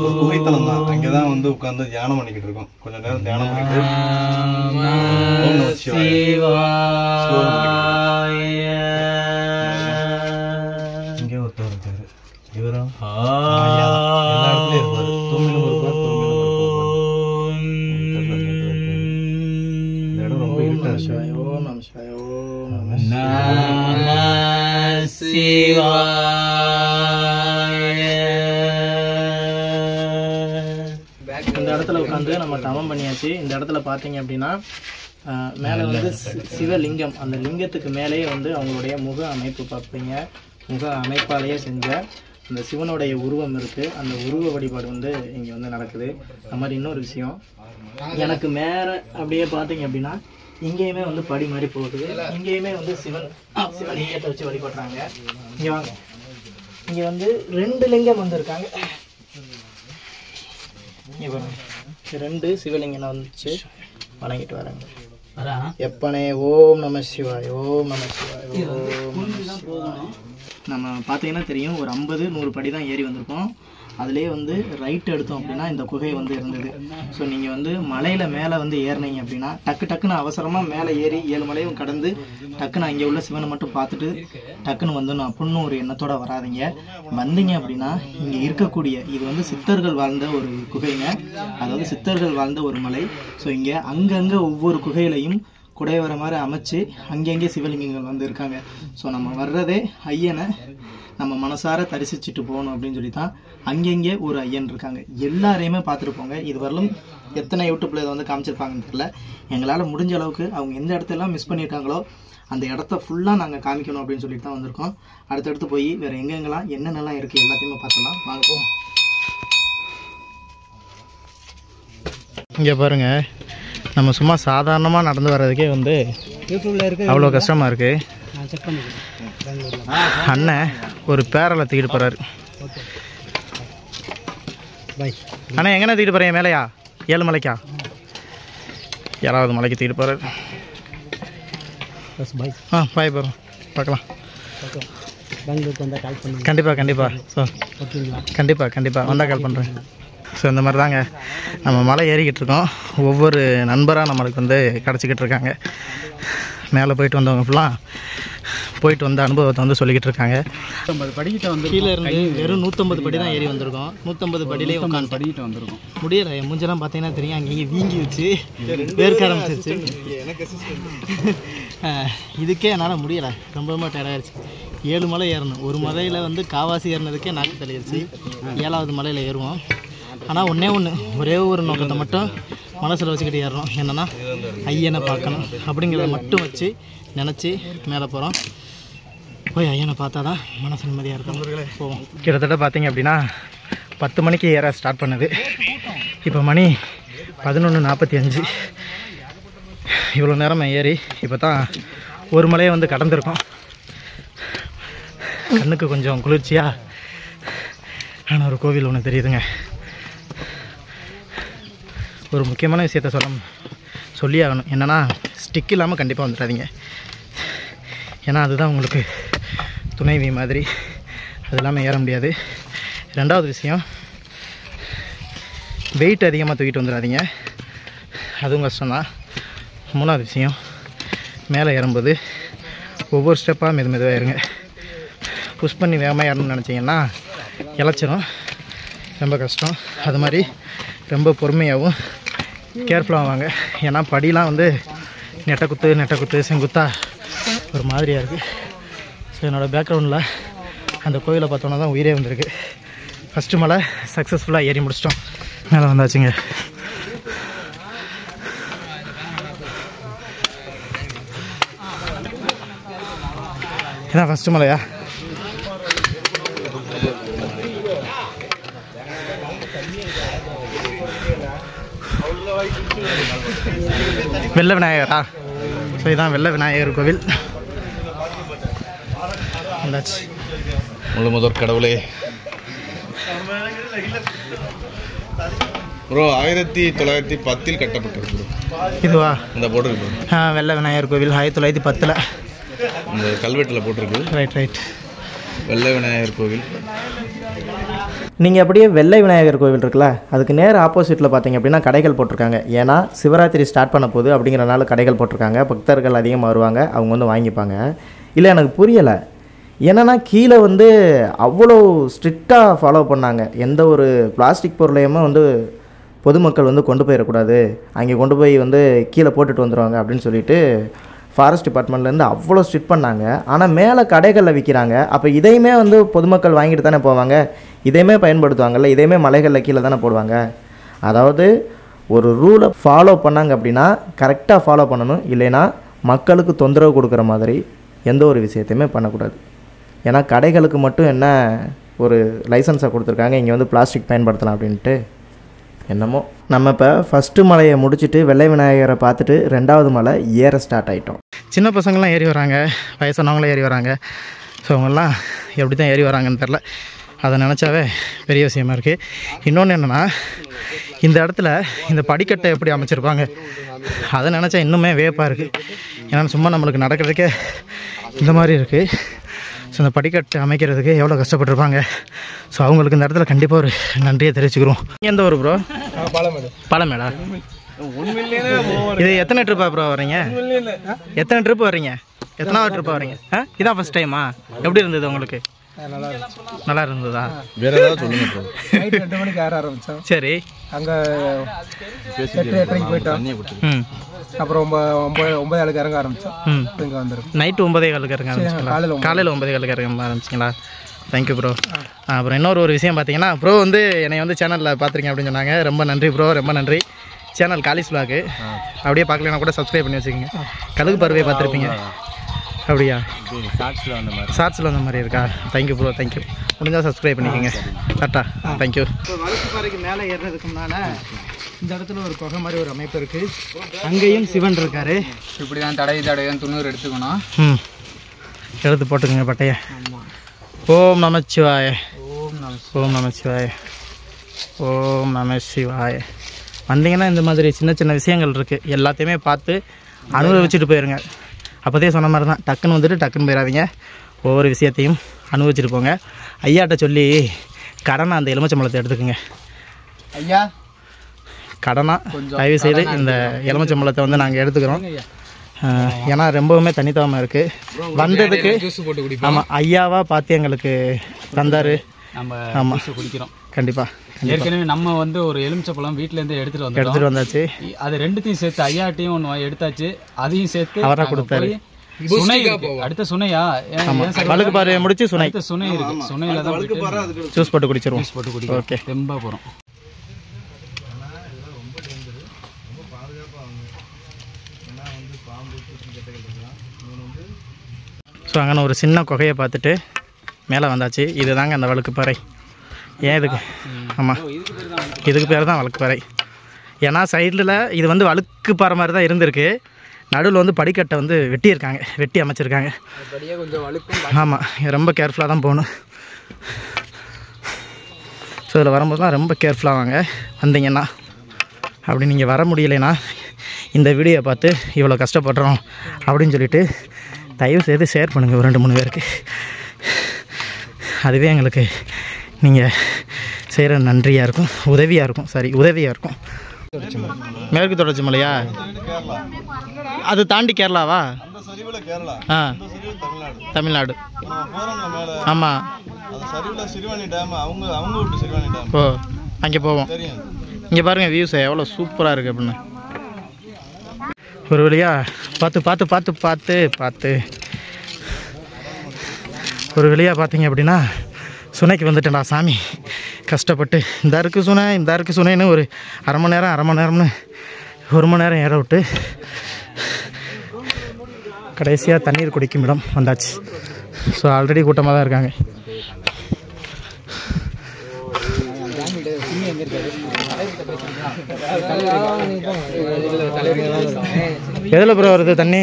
ஒரு குகைத்தலம் தான். அங்கதான் வந்து உட்கார்ந்து தியானம் பண்ணிக்கிட்டு இருக்கோம். கொஞ்ச நேரம் தியானம் பண்ணிட்டு ஓம் நமச்சிவாய. இங்கே ஒருத்தர் இருக்காரு. இவரும் எல்லா இடத்துலயும் இருப்பாரு. தூமிலும் இருப்பார், துரும்பிலும் இருப்பார். இந்த இடத்துல உட்காந்து நம்ம தவம் பண்ணியாச்சு. இந்த இடத்துல பார்த்தீங்க அப்படின்னா மேலே வந்து சிவலிங்கம், அந்த லிங்கத்துக்கு மேலேயே வந்து அவங்களுடைய முக அமைப்பு பார்ப்பீங்க. முக அமைப்பாலேயே செஞ்ச அந்த சிவனுடைய உருவம் இருக்குது. அந்த உருவ வழிபாடு வந்து இங்கே வந்து நடக்குது. அது மாதிரி இன்னொரு விஷயம், எனக்கு மேலே அப்படியே பார்த்தீங்க அப்படின்னா இங்கேயுமே வந்து படி மாதிரி போகுது. இங்கேயுமே வந்து சிவலிங்கத்தை வச்சு வழிபடுறாங்க. இங்கே வாங்க, இங்கே வந்து 2 லிங்கம் வந்திருக்காங்க. இங்கே பாருங்க, 2 சிவலிங்கம் வந்துச்சு, வணங்கிட்டு வராங்க. எப்பனே ஓம் நம சிவாய், ஓம் நம சிவாய், ஓம் நம சிவாய். நம்ம பார்த்தீங்கன்னா தெரியும், ஒரு 50-100 படி தான் ஏறி வந்திருக்கோம். அதுலேயே வந்து ரைட் எடுத்தோம் அப்படின்னா இந்த குகை வந்து இருந்தது. ஸோ நீங்கள் வந்து மலையில் மேலே வந்து ஏறினீங்க அப்படின்னா டக்குன்னு அவசரமாக மேலே ஏறி 7 மலையும் கடந்து டக்குன்னு அங்கே உள்ள சிவனை மட்டும் பார்த்துட்டு டக்குன்னு வந்துடணும் அப்படின்னு ஒரு எண்ணத்தோடு வராதிங்க. வந்தீங்க அப்படின்னா இங்கே இருக்கக்கூடிய இது வந்து சித்தர்கள் வாழ்ந்த ஒரு குகைங்க, அதாவது சித்தர்கள் வாழ்ந்த ஒரு மலை. ஸோ இங்கே அங்கங்கே ஒவ்வொரு குகையிலையும் குடைவர மாதிரி அமைச்சு அங்கங்கே சிவலிங்கங்கள் வந்து இருக்காங்க. ஸோ நம்ம வர்றதே ஐயனை நம்ம மனசார தரிசிச்சுட்டு போகணும் அப்படின்னு சொல்லி தான் அங்கங்கே ஒரு ஐயன் இருக்காங்க. எல்லாரையுமே பார்த்துட்டு போங்க. இது வரலும் எத்தனை யூடியூப்பில் இதை வந்து காமிச்சிருப்பாங்கன்னு தெரியல. எங்களால் முடிஞ்ச அளவுக்கு அவங்க எந்த இடத்தெல்லாம் மிஸ் பண்ணியிருக்காங்களோ அந்த இடத்த ஃபுல்லாக நாங்கள் காமிக்கணும் அப்படின்னு சொல்லிட்டு தான் வந்திருக்கோம். அடுத்தடுத்து போய் வேறு எங்கெங்கெல்லாம் என்னென்னலாம் இருக்குது எல்லாத்தையுமே பார்த்துலாம் வாங்க போவோம். இங்கே பாருங்கள், நம்ம சும்மா சாதாரணமாக நடந்து வர்றதுக்கே வந்து அவ்வளோ கஷ்டமாக இருக்குது. அண்ணன் ஒரு பேரலை தூக்கிட்டு போகிறாரு. அண்ணா எங்கண்ணா தூக்கிட்டு போகிறீங்க? மேலையா? 7 மலைக்கா? 7வது மலைக்கு தூக்கிட்டு போகிறாரு. பாய் போகிறோம், பார்க்கலாம். கண்டிப்பாக ஸோ கண்டிப்பாக வந்தால் கால் பண்ணுறேன். ஸோ இந்த மாதிரி தாங்க நம்ம மலை ஏறிக்கிட்டு இருக்கோம். ஒவ்வொரு நண்பராக நம்மளுக்கு வந்து கிடச்சிக்கிட்டு இருக்காங்க. மேலே போயிட்டு வந்தவங்க ஃபுல்லாக போயிட்டு வந்த அனுபவத்தை வந்து சொல்லிக்கிட்டு இருக்காங்க. 150 படிக்கிட்ட வந்து கீழே இருந்து வெறும் 150 படி தான் ஏறி வந்திருக்கோம். 150 படியிலே உட்காந்து படிக்கிட்டு வந்திருக்கோம். முடியலை. என் மூஞ்செல்லாம் பார்த்தீங்கன்னா தெரியும், அங்கேயே வீங்கி வச்சு வேர்க்க ஆரம்பிச்சிருச்சு. இதுக்கே என்னால் முடியலை, ரொம்ப டயர்டாகிடுச்சு. 7 மலை ஏறணும். ஒரு மலையில் வந்து காவாசி ஏறினதுக்கே நாக்கு தள்ளிடுச்சு. 7வது மலையில் ஏறுவோம். ஆனால் ஒரே ஒரு நோக்கத்தை மட்டும் மனசில் வச்சுக்கிட்டு ஏறணும். என்னென்னா ஐயனை பார்க்கணும் அப்படிங்கிறத மட்டும் வச்சு நினச்சி மேலே போகிறோம். போய் ஐயனை பார்த்தா தான் மனசு நிம்மதியாக இருக்கும். போவோம். கிட்டத்தட்ட பார்த்தீங்க அப்படின்னா 10 மணிக்கு ஏற ஸ்டார்ட் பண்ணுது. இப்போ மணி 11:45. இவ்வளோ நேரம் ஏறி இப்போ தான் ஒரு மலையை வந்து கடந்திருக்கோம். கண்ணுக்கு கொஞ்சம் குளிர்ச்சியாக ஆனால் ஒரு கோவில் ஒன்று தெரியுதுங்க. ஒரு முக்கியமான விஷயத்த சொல்லி ஆகணும். என்னென்னா ஸ்டிக் இல்லாமல் கண்டிப்பாக வந்துடாதீங்க. ஏன்னா அதுதான் உங்களுக்கு துணைவி மாதிரி. அது இல்லாமல் ஏற முடியாது. 2வது விஷயம், வெயிட் அதிகமாக தூக்கிட்டு வந்துடாதீங்க, அதுவும் கஷ்டம்தான். 3வது விஷயம், மேலே ஏறும்போது ஒவ்வொரு ஸ்டெப்பாக மெதுவாக ஏறுங்க. புஷ் பண்ணி வேகமாக ஏறணும்னு நினச்சிங்கன்னா இழைச்சிரும், ரொம்ப கஷ்டம். அது மாதிரி ரொம்ப பொறுமையாகவும் கேர்ஃபுல்லாக வாங்க. ஏன்னா படிலாம் வந்து நெட்டை குத்து செங்குத்தா ஒரு மாதிரியாக இருக்குது. ஸோ என்னோடய பேக்ரவுண்டில் அந்த கோயிலை பார்த்தோன்னா தான் உயிரே வந்திருக்கு. ஃபஸ்ட்டு மலை சக்ஸஸ்ஃபுல்லாக ஏறி முடிச்சிட்டோம். மேலே வந்தாச்சுங்க. இதான் ஃபஸ்ட்டு மலையா? வெள்ள விநாயகரா? ஸோ இதுதான் வெள்ள விநாயகர் கோவில். வந்தாச்சு. முதற் கடவுளே ப்ரோ, 1910 கட்டப்பட்டிருக்கு. இதுவா? இந்த போட்டிருக்கு. வெள்ள விநாயகர் கோவில் 1910 இந்த கல்வெட்டில் போட்டிருக்கு. ரைட். வெள்ள விநாயகர் கோவில். நீங்கள் அப்படியே வெள்ளை விநாயகர் கோவில் இருக்குல்ல, அதுக்கு நேர் ஆப்போசிட்டில் பார்த்தீங்க அப்படின்னா கடைகள் போட்டிருக்காங்க. ஏன்னா சிவராத்திரி ஸ்டார்ட் பண்ண போகுது அப்படிங்கிறனால கடைகள் போட்டிருக்காங்க. பக்தர்கள் அதிகமாக வருவாங்க, அவங்க வந்து வாங்கிப்பாங்க. இல்லை எனக்கு புரியலை, என்னென்னா கீழே வந்து அவ்வளோ ஸ்ட்ரிக்டாக ஃபாலோ பண்ணாங்க. எந்த ஒரு பிளாஸ்டிக் பொருளையுமே வந்து பொதுமக்கள் வந்து கொண்டு போயிடக்கூடாது, அங்கே கொண்டு போய் வந்து கீழே போட்டுட்டு வந்துடுவாங்க அப்படின்னு சொல்லிட்டு ஃபாரஸ்ட் டிபார்ட்மெண்ட்லேருந்து அவ்வளோ ஸ்ட்ரிக்ட் பண்ணாங்க. ஆனால் மேலே கடைகளில் விற்கிறாங்க. அப்போ இதையுமே வந்து பொதுமக்கள் வாங்கிட்டு தானே போவாங்க, இதையுமே பயன்படுத்துவாங்கல்ல, இதையுமே மலைகளில் கீழே தானே போடுவாங்க. அதாவது ஒரு ரூலை ஃபாலோ பண்ணாங்க அப்படின்னா கரெக்டாக ஃபாலோ பண்ணணும், இல்லைன்னா மக்களுக்கு தொந்தரவு கொடுக்குற மாதிரி எந்த ஒரு விஷயத்தையுமே பண்ணக்கூடாது. ஏன்னா கடைகளுக்கு மட்டும் என்ன ஒரு லைசன்ஸை கொடுத்துருக்காங்க, இங்கே வந்து பிளாஸ்டிக் பயன்படுத்தலாம் அப்படின்ட்டு. என்னமோ நம்ம இப்போ ஃபஸ்ட்டு மலையை முடிச்சுட்டு வெள்ளை விநாயகரை பார்த்துட்டு 2வது மலை ஏற ஸ்டார்ட் ஆகிட்டோம். சின்ன பசங்கள்லாம் ஏறி வராங்க, வயசானவங்களும் ஏறி வராங்க. ஸோ அவங்கெல்லாம் எப்படி தான் ஏறி வராங்கன்னு தெரில. அதை நினச்சாவே பெரிய விஷயமா இருக்குது. இன்னொன்று என்னென்னா, இந்த இடத்துல இந்த படிக்கட்டை எப்படி அமைச்சிருப்பாங்க அதை நினச்சா இன்னுமே வேப்பாக இருக்குது. ஏன்னா சும்மா நம்மளுக்கு நடக்கிறதுக்கே இந்த மாதிரி இருக்குது. ஸோ இந்த படிக்கட்டு அமைக்கிறதுக்கு எவ்வளோ கஷ்டப்பட்டுருப்பாங்க. ஸோ அவங்களுக்கு இந்த இடத்துல கண்டிப்பாக ஒரு நன்றியை தெரிவிச்சுக்கிறோம். எந்த ஊர் ப்ரோ? பாலமேடா. இது எத்தனை ட்ரிப்பா ப்ரோ வரீங்க? எத்தனை ட்ரிப் வர்றீங்க? எத்தனாவது ட்ரிப்பாக வரீங்க? இதான் ஃபஸ்ட் டைமா? எப்படி இருந்தது உங்களுக்கு? நல்லா இருந்ததா? வேற ஏதாவது சொல்லுங்க ப்ரோ. நைட் 2 மணிக்கு ஏற ஆரம்பித்தோம். சரி. அங்கே 8:30க்கு போயிட்டோம். அப்புறம் 9:00 இறங்க ஆரம்பித்தோம். இங்கே வந்துடும். நைட்டு 9:15 இறங்க ஆரம்பிச்சிங்களா? காலையில் 9:15 இறங்க ஆரம்பிச்சிங்களா? Thank you bro. அப்புறம் இன்னொரு விஷயம் பார்த்தீங்கன்னா, ப்ரோ வந்து என்னை வந்து சேனலில் பார்த்துருக்கீங்க அப்படின்னு சொன்னாங்க. ரொம்ப நன்றி ப்ரோ, ரொம்ப நன்றி. சேனல் காலிஸ் விலாகு அப்படியே பார்க்கலன்னா கூட சப்ஸ்கிரைப் பண்ணி வச்சுக்கோங்க. கழுகு பறவையை பார்த்துருப்பீங்க. அப்படியா? ஷார்ட்ஸில் வந்த மாதிரி இருக்கா? Thank you bro, thank you. முடிஞ்சால் சப்ஸ்கிரைப் பண்ணிக்கோங்க. கரெக்டா? தேங்க்யூ. இப்போ வழுக்குப்பாறைக்கு மேலே ஏறுறதுக்கு முன்னால் இந்த இடத்துல ஒரு குகை மாதிரி ஒரு அமைப்பு இருக்குது. அங்கேயும் சிவன் இருக்கார். இப்படி தான் தடவை துண்ணூறு எடுத்துக்கணும். எடுத்து போட்டுக்கோங்க பட்டையை. ஓம் நமச்சிவாய, ஓம் நமச்சிவாய, ஓம் நமசிவாய. வந்தீங்கன்னா இந்த மாதிரி சின்ன சின்ன விஷயங்கள் இருக்குது, எல்லாத்தையுமே பார்த்து அனுபவிச்சுட்டு போயிருங்க. அப்போதே சொன்ன மாதிரி தான், டக்குன்னு வந்துட்டு டக்குன்னு போயிடாதீங்க. ஒவ்வொரு விஷயத்தையும் அனுபவிச்சுட்டு போங்க. ஐயாட்ட சொல்லி கடனை அந்த எலுமிச்சம்பழத்தை எடுத்துக்கோங்க. ஐயா கடனா தயவு செய்து இந்த எலுமிச்சம்பழத்தை வந்து நாங்கள் எடுத்துக்கிறோம். ஏன்னா ரொம்பவுமே தனித்துவமாக இருக்குது. வந்ததுக்கு ஆமாம் ஐயாவாக பார்த்து எங்களுக்கு தந்தார். ஆமாம் குடிக்கிறோம் கண்டிப்பாக. ஏற்கனவே நம்ம வந்து ஒரு எலுமிச்சப்பழம் வீட்டிலேருந்து எடுத்துகிட்டு வந்தாச்சு. அது ரெண்டுத்தையும் சேர்த்து ஐயாட்டையும் ஒன்று எடுத்தாச்சு. அதையும் சேர்த்து அவராக கொடுத்தாரு. சுனை அடுத்த சுனையா வழுக்குப்பாறை முடிச்சு சுனை சுனை இருக்கு. சுனையில தான் ஜூஸ் போட்டு குடிச்சிருவோம். ஓகே, தெம்பா போகிறோம். ஸோ அங்கே ஒரு சின்ன குகையை பார்த்துட்டு மேலே வந்தாச்சு. இது தாங்க அந்த வழுக்குப்பாறை. ஏன் இதுக்கு? ஆமாம், இதுக்கு பேர் தான் வழுக்குப்பாறை. ஏன்னா சைடில் இது வந்து வழுக்குப்பாறை மாதிரி தான் இருந்திருக்கு. நடுவில் வந்து படிக்கட்டை வந்து வெட்டி அமைச்சிருக்காங்க. ஆமாம், ரொம்ப கேர்ஃபுல்லாக தான் போகணும். ஸோ இதில் வரும்போதுலாம் ரொம்ப கேர்ஃபுல்லாக வாங்க வந்தீங்கன்னா. அப்படி நீங்கள் வர முடியலைன்னா இந்த வீடியோவை பார்த்து இவ்வளோ கஷ்டப்படுறோம் அப்படின்னு சொல்லிட்டு தயவு செய்து ஷேர் பண்ணுங்கள் ஒரு 2-3 பேருக்கு. அதுவே எங்களுக்கு நீங்கள் செய்கிற நன்றியாக இருக்கும், உதவியாக இருக்கும். மேற்கு தொடர்ச்சி மலையா? அது தாண்டி கேரளாவா? ஆ, தமிழ்நாடு. ஆமாம். ஓ, அங்கே போவோம். இங்கே பாருங்கள் வியூஸ் எவ்வளோ சூப்பராக இருக்குது அப்படின்னு. ஒரு வழியாக பார்த்து ஒரு வழியாக பார்த்தீங்க அப்படின்னா சுனைக்கு வந்துட்டேன்டா சாமி. கஷ்டப்பட்டு இந்த இருக்கு சுனைன்னு ஒரு அரை மணி நேரம்னு 1 மணி நேரம் ஏற விட்டு கடைசியாக தண்ணீர் குடிக்கும் இடம் வந்தாச்சு. ஸோ ஆல்ரெடி கூட்டமாக தான் இருக்காங்க. எதில் ப்ரோ வருது தண்ணி?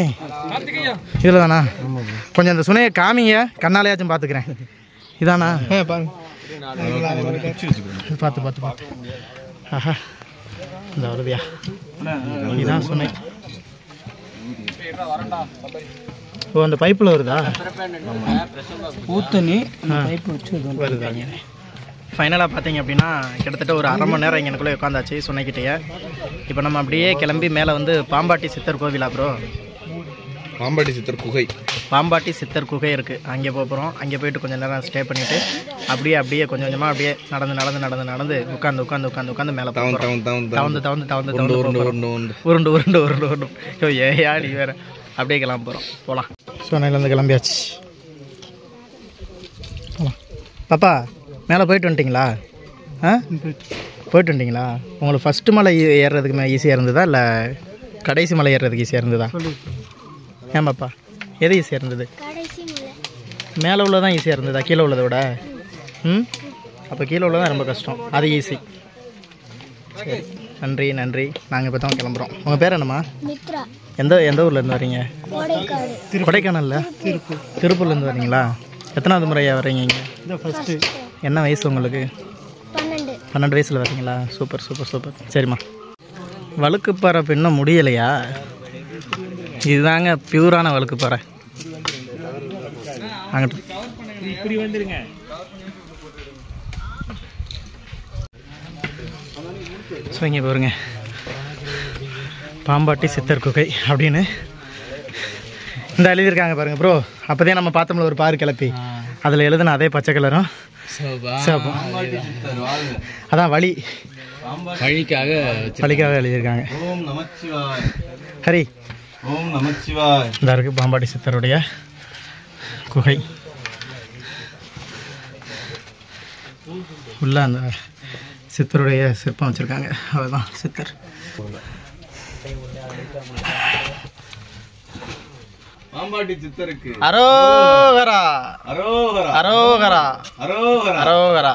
இதில் தானா? கொஞ்சம் அந்த சுனையை காமிங்க, கண்ணாலையாச்சும் பார்த்துக்கிறேன். இதானா? பார்த்து ஆஹா, இந்த வருதியா? இதுதான் சுனை. ஓ, அந்த பைப்பில் வருதா? ஊத்தண்ணி வருதாங்க. ஃபைனலாக பார்த்தீங்க அப்படின்னா கிட்டத்தட்ட ஒரு அரை மணி நேரம் இங்கனுக்குள்ளே உட்காந்தாச்சு சுனைக்கிட்டேயே. இப்போ நம்ம அப்படியே கிளம்பி மேலே வந்து பாம்பாட்டி சித்தர் கோவிலா ப்ரோ? பாம்பாட்டி சித்தர் குகை இருக்குது, அங்கே போகிறோம். அங்கே போயிட்டு கொஞ்சம் நேரம் ஸ்டே பண்ணிவிட்டு அப்படியே கொஞ்சம் கொஞ்சமாக அப்படியே நடந்து உட்காந்து மேலே தவந்து உருண்டு ஏயா நீ வேறு அப்படியே கிளம்ப போகிறோம். போகலாம். சோனையிலேருந்து கிளம்பியாச்சு. போகலாம். பாப்பா மேலே போயிட்டு வந்துட்டிங்களா? போயிட்டு வந்துட்டிங்களா? உங்களுக்கு ஃபஸ்ட்டு மலை ஏறுறதுக்கு ஈஸியாக இருந்ததா இல்லை கடைசி மலை ஏறுறதுக்கு ஈஸியாக இருந்ததா? ஏன் பாப்பா எது ஈஸியாக இருந்தது? மேலே உள்ளதான் ஈஸியாக இருந்ததா கீழே உள்ளதை விட? அப்போ கீழே உள்ளதான் ரொம்ப கஷ்டம், அது ஈஸி. சரி, நன்றி நன்றி. நாங்கள் இப்போ தான் கிளம்புறோம். உங்கள் பேர் என்னம்மா? எந்த ஊர்லேருந்து வரீங்க? கொடைக்கானல்ல? திருப்பூர்லேருந்து வரீங்களா? எத்தனாவது முறையாக வர்றீங்க இங்கே? என்ன வயசு உங்களுக்கு? 12 வயசில் வரீங்களா? Super super super. சரிம்மா. வழுக்குப்பாறை இன்னும் முடியலையா? இதுதாங்க பியூரான வழுக்குப்பாறை. அங்கிட்டு இப்படி வந்துருங்க. ஸோ இங்கே பாருங்க, பாம்பாட்டி சித்தர் குகை அப்படின்னு இந்த எழுதியிருக்காங்க பாருங்க ப்ரோ. அப்போதே நம்ம பார்த்தோம்ல ஒரு பாரு கிளப்பி, அதில் எழுதுன அதே பச்சை கலரும் சிவப்பும். அதான் வழி வழிக்காக எழுதியிருக்காங்க. ஓம் நமச்சிவாய். ஹரி ஓம் நமச்சிவாய். இந்த இருக்குது பாம்பாட்டி சித்தருடைய குகை. உள்ள அந்த சித்தருடைய சிற்பம் வச்சுருக்காங்க, அதுதான் சித்தர். பாம்பாட்டி சித்தருக்கு அரோகரா அரோகரா அரோகரா அரோகரா அரோகரா.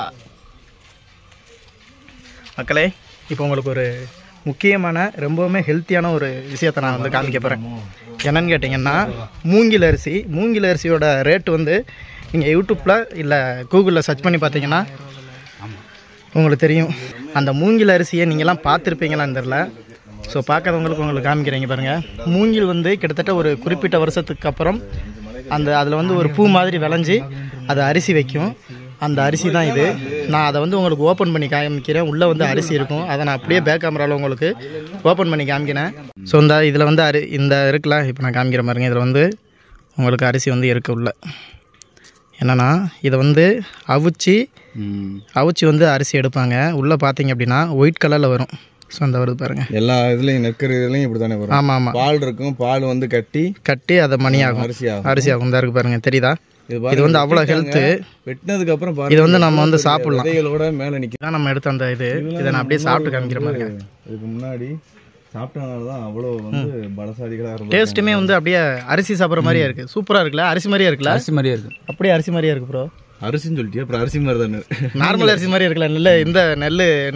மக்களே, இப்போ உங்களுக்கு ஒரு முக்கியமான ரொம்பவுமே ஹெல்த்தியான ஒரு விஷயத்தை நான் வந்து காமிக்க போகிறேன். என்னன்னு கேட்டிங்கன்னா, மூங்கில் அரிசியோட ரேட்டு வந்து நீங்கள் யூடியூப்பில் இல்லை கூகுளில் சர்ச் பண்ணி பார்த்தீங்கன்னா உங்களுக்கு தெரியும். அந்த மூங்கில் அரிசியை நீங்கள்லாம் பார்த்துருப்பீங்களான்னு தெரில. ஸோ பார்க்காதவங்களுக்கு உங்களுக்கு காமிக்கிறீங்க பாருங்கள். மூங்கில் வந்து கிட்டத்தட்ட ஒரு குறிப்பிட்ட வருஷத்துக்கு அப்புறம் அதில் வந்து ஒரு பூ மாதிரி விளைஞ்சி அது அரிசி வைக்கும். அந்த அரிசி தான் இது. நான் அதை வந்து உங்களுக்கு ஓப்பன் பண்ணி காமிக்கிறேன். உள்ளே வந்து அரிசி இருக்கும். அதை நான் அப்படியே பேக் கேமராவில் உங்களுக்கு ஓப்பன் பண்ணி காமிக்கிறேன். ஸோ இந்த இதில் வந்து இந்த இருக்குல்ல, இப்போ நான் காமிக்கிற பாருங்க. இதில் வந்து உங்களுக்கு அரிசி வந்து இருக்குது உள்ள. என்னென்னா இதை வந்து அவிச்சு வந்து அரிசி எடுப்பாங்க. உள்ளே பார்த்தீங்க அப்படின்னா ஒயிட் கலரில் வரும். ஸோ அந்த வருது பாருங்கள். எல்லா இதுலையும் நெற்கறிலையும் இப்படி தானே வரும். ஆமாம் ஆமாம். பால் இருக்கும். பால் வந்து கட்டி அதை மணியாகும், அரிசி ஆகும். இந்த இருக்குது பாருங்கள், தெரியுதா? இது வந்து அவ்வளோ ஹெல்த்து. வெட்டினதுக்கு அப்புறம் இது வந்து நம்ம வந்து சாப்பிடலாம். விதைகளோட மேலே நிற்கும். நம்ம எடுத்த அந்த இதை நான் அப்படியே சாப்பிட்டு காமிக்கிற மாதிரி. இதுக்கு முன்னாடி சாப்பிட்டனால தான் அவ்வளோ வந்து பலசாலிகளாக இருக்கும். டேஸ்ட்டுமே வந்து அப்படியே அரிசி சாப்பிட்ற மாதிரியே இருக்குது. சூப்பராக இருக்குல்ல? அரிசி மாதிரியே இருக்குல்ல? அரிசி மாதிரியே இருக்குது. அப்படியே அரிசி மாதிரியே இருக்குது ப்ரோ. அரிசின்னு சொல்லிட்டு அப்புறம் அரிசி மாதிரி தானே, நார்மல் அரிசி மாதிரி இருக்குல்ல? இந்த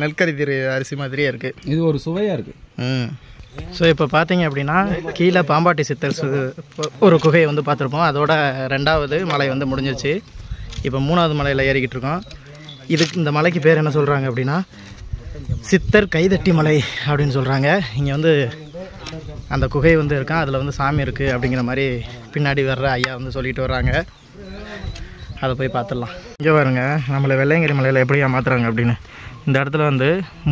நெல்கறி அரிசி மாதிரியே இருக்குது. இது ஒரு சுவையாக இருக்குது. ஸோ இப்போ பார்த்தீங்க அப்படின்னா கீழே பாம்பாட்டி சித்தர் ஒரு குகையை வந்து பார்த்துருப்போம். அதோட 2வது மலை வந்து முடிஞ்சிச்சு. இப்போ 3வது மலையில் ஏறிக்கிட்டு இருக்கோம். இந்த மலைக்கு பேர் என்ன சொல்கிறாங்க அப்படின்னா சித்தர் கைதட்டி மலை அப்படின்னு சொல்கிறாங்க. இங்கே வந்து அந்த குகை வந்து இருக்கான், அதில் வந்து சாமி இருக்குது அப்படிங்கிற மாதிரி பின்னாடி வர்ற ஐயா வந்து சொல்லிட்டு வர்றாங்க. அதை போய் பார்த்துடலாம். இங்கே பாருங்க, நம்மளை வெள்ளையங்கிரி மலையில் எப்படி ஏமாத்துறாங்க அப்படின்னு. இந்த இடத்துல வந்து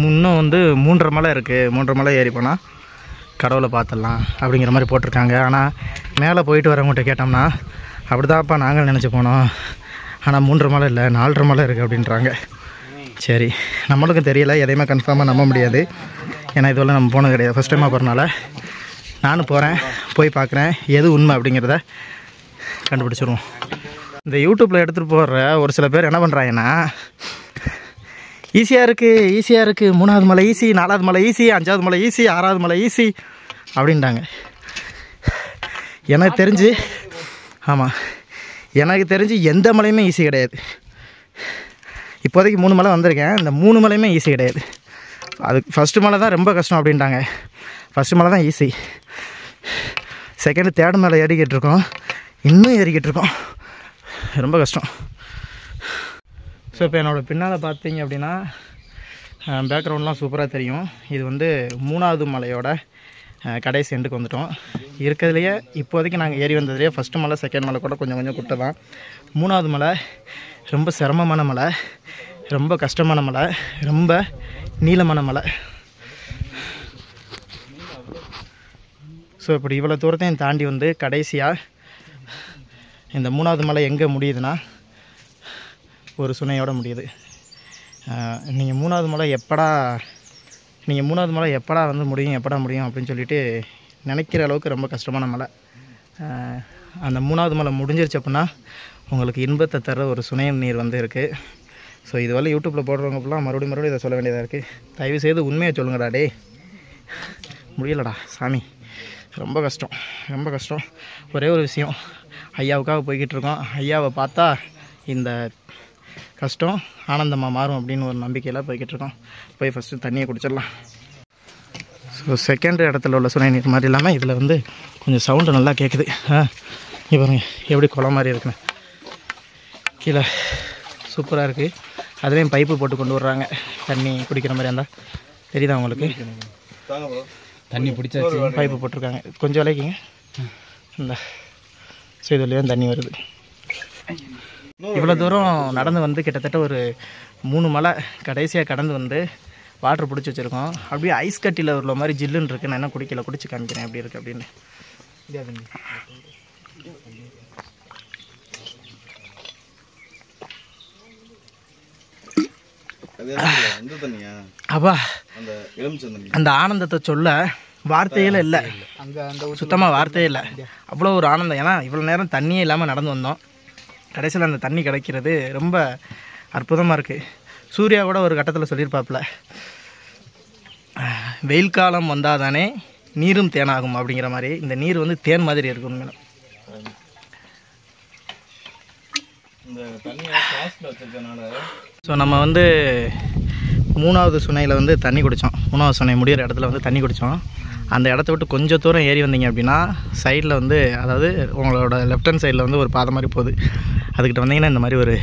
இன்னும் வந்து 3.5 மலை இருக்குது. 3.5 மலை ஏறி போனால் கடவுளை பார்த்துடலாம் அப்படிங்கிற மாதிரி போட்டிருக்காங்க. ஆனால் மேலே போயிட்டு வரவங்ககிட்ட கேட்டோம்னா அப்படிதான்ப்பா நாங்கள் நினச்சி போனோம், ஆனால் 3.5 மலை இல்லை 4.5 மலை இருக்குது அப்படின்றாங்க. சரி, நம்மளுக்கும் தெரியலை, எதையுமே கன்ஃபார்மாக நம்ப முடியாது. ஏன்னா இதுவரை நம்ம போனது கிடையாது, ஃபஸ்ட் டைமாக போகிறனால. நானும் போகிறேன், போய் பார்க்குறேன், எது உண்மை அப்படிங்கிறத கண்டுபிடிச்சிருவோம். இந்த யூடியூப்பில் எடுத்துகிட்டு போடுற ஒரு சில பேர் என்ன பண்ணுறாங்கன்னா, ஈஸியாக இருக்குது 3வது மலை ஈஸி, 4வது மலை ஈஸி, 5வது மலை ஈஸி, 6வது மலை ஈஸி அப்படின்ட்டாங்க. எனக்கு தெரிஞ்சு எந்த மலையுமே ஈஸி கிடையாது. இப்போதைக்கு 3 மலை வந்திருக்கேன், இந்த 3 மலையுமே ஈஸி கிடையாது. அதுக்கு ஃபஸ்ட்டு மலை தான் ரொம்ப கஷ்டம் அப்படின்ட்டாங்க. ஃபஸ்ட்டு மலை தான் ஈஸி. செகண்டு 3rd மலை ஏறிக்கிட்டு இருக்கோம், இன்னும் ஏறிக்கிட்டு இருக்கோம், ரொம்ப கஷ்டம். ஸோ இப்போ என்னோடய பின்னால் பார்த்தீங்க அப்படின்னா பேக்ரவுண்ட்லாம் சூப்பராக தெரியும். இது வந்து 3வது மலையோட கடைசி எண்டுக்கு வந்துட்டோம். இருக்கிறதுலையே இப்போதைக்கு நாங்கள் ஏறி வந்ததுலேயே ஃபஸ்ட்டு மலை, செகண்ட் மலை கூட கொஞ்சம் குட்டை தான். 3வது மலை ரொம்ப சிரமமான மலை, ரொம்ப கஷ்டமான மலை, ரொம்ப நீளமான மலை. ஸோ இப்படி இவ்வளோ தூரத்தையும் தாண்டி வந்து கடைசியாக இந்த 3வது மலை எங்கே முடியுதுன்னா ஒரு சுனையோடு முடியுது. நீங்கள் 3வது மலை எப்படா வந்து முடியும் அப்படின்னு சொல்லிட்டு நினைக்கிற அளவுக்கு ரொம்ப கஷ்டமான மலை. அந்த 3வது மலை முடிஞ்சிருச்சு அப்படின்னா உங்களுக்கு இன்பத்தை தர ஒரு சுனை நீர் வந்து இருக்குது. ஸோ இது வரல யூடியூப்பில் போடுறவங்க ஃபுல்லாக மறுபடியும் இதை சொல்ல வேண்டியதாக இருக்குது. தயவுசெய்து உண்மையை சொல்லுங்கடா டே. முடியலடா சாமி, ரொம்ப கஷ்டம், ரொம்ப கஷ்டம். ஒரே ஒரு விஷயம், ஐயாவுக்காக போய்கிட்டு இருக்கோம். ஐயாவை பார்த்தா இந்த கஷ்டம் ஆனந்தமாக மாறும் அப்படின்னு ஒரு நம்பிக்கையில் போய்கிட்டு இருக்கோம். போய் ஃபஸ்ட்டு தண்ணியை குடிச்சிடலாம். ஸோ செகண்ட் இடத்துல உள்ள சுனை நீர் மாதிரி இல்லாமல் இதில் வந்து கொஞ்சம் சவுண்டு நல்லா கேட்குது. இங்கே பாருங்க எப்படி குளம் மாதிரி இருக்குன்னு. கீழே சூப்பராக இருக்குது. அதுலேயும் பைப்பு போட்டு கொண்டு வர்றாங்க தண்ணி குடிக்கிற மாதிரி இருந்தால். தெரியுதா உங்களுக்கு? தண்ணி பிடிச்சாச்சு, பைப்பு போட்டிருக்காங்க. கொஞ்சம் விலைக்குங்க இந்த. ஸோ இதுலேயும் தண்ணி வருது. இவ்வளோ தூரம் நடந்து வந்து கிட்டத்தட்ட ஒரு 3 மலை கடைசியாக கடந்து வந்து வாட்டர் பிடிச்சி வச்சுருக்கோம். அப்படியே ஐஸ் கட்டியில் உள்ள மாதிரி ஜில்லுன்னு இருக்குது. நான் என்ன குடிக்கல, குடிச்சு காமிக்கிறேன் எப்படி இருக்குது அப்படின்னு. அப்பா அந்த ஆனந்தத்தை சொல்ல வார்த்தையில் இல்லை, சுத்தமாக வார்த்தையே இல்லை. அவ்வளோ ஒரு ஆனந்தம். ஏன்னா இவ்வளோ நேரம் தண்ணியே இல்லாமல் நடந்து வந்தோம். கடைசியில் அந்த தண்ணி கிடைக்கிறது ரொம்ப அற்புதமாக இருக்குது. சூர்யா கூட ஒரு கட்டத்தில் சொல்லியிருப்பாப்புல, வெயில் காலம் வந்தால் தானே நீரும் தேனாகும் அப்படிங்கிற மாதிரி. இந்த நீர் வந்து தேன் மாதிரி இருக்கும் உண்மையில. ஸோ நம்ம வந்து 3வது சுனையில் வந்து தண்ணி குடித்தோம். 3வது சுனை முடிகிற இடத்துல வந்து தண்ணி குடித்தோம். அந்த இடத்த விட்டு கொஞ்சம் தூரம் ஏறி வந்தீங்க அப்படின்னா சைடில் வந்து, அதாவது உங்களோட லெஃப்ட் ஹேண்ட் சைடில் வந்து ஒரு பாதை மாதிரி போகுது. அதுக்கிட்ட வந்தீங்கன்னா இந்த மாதிரி ஒரு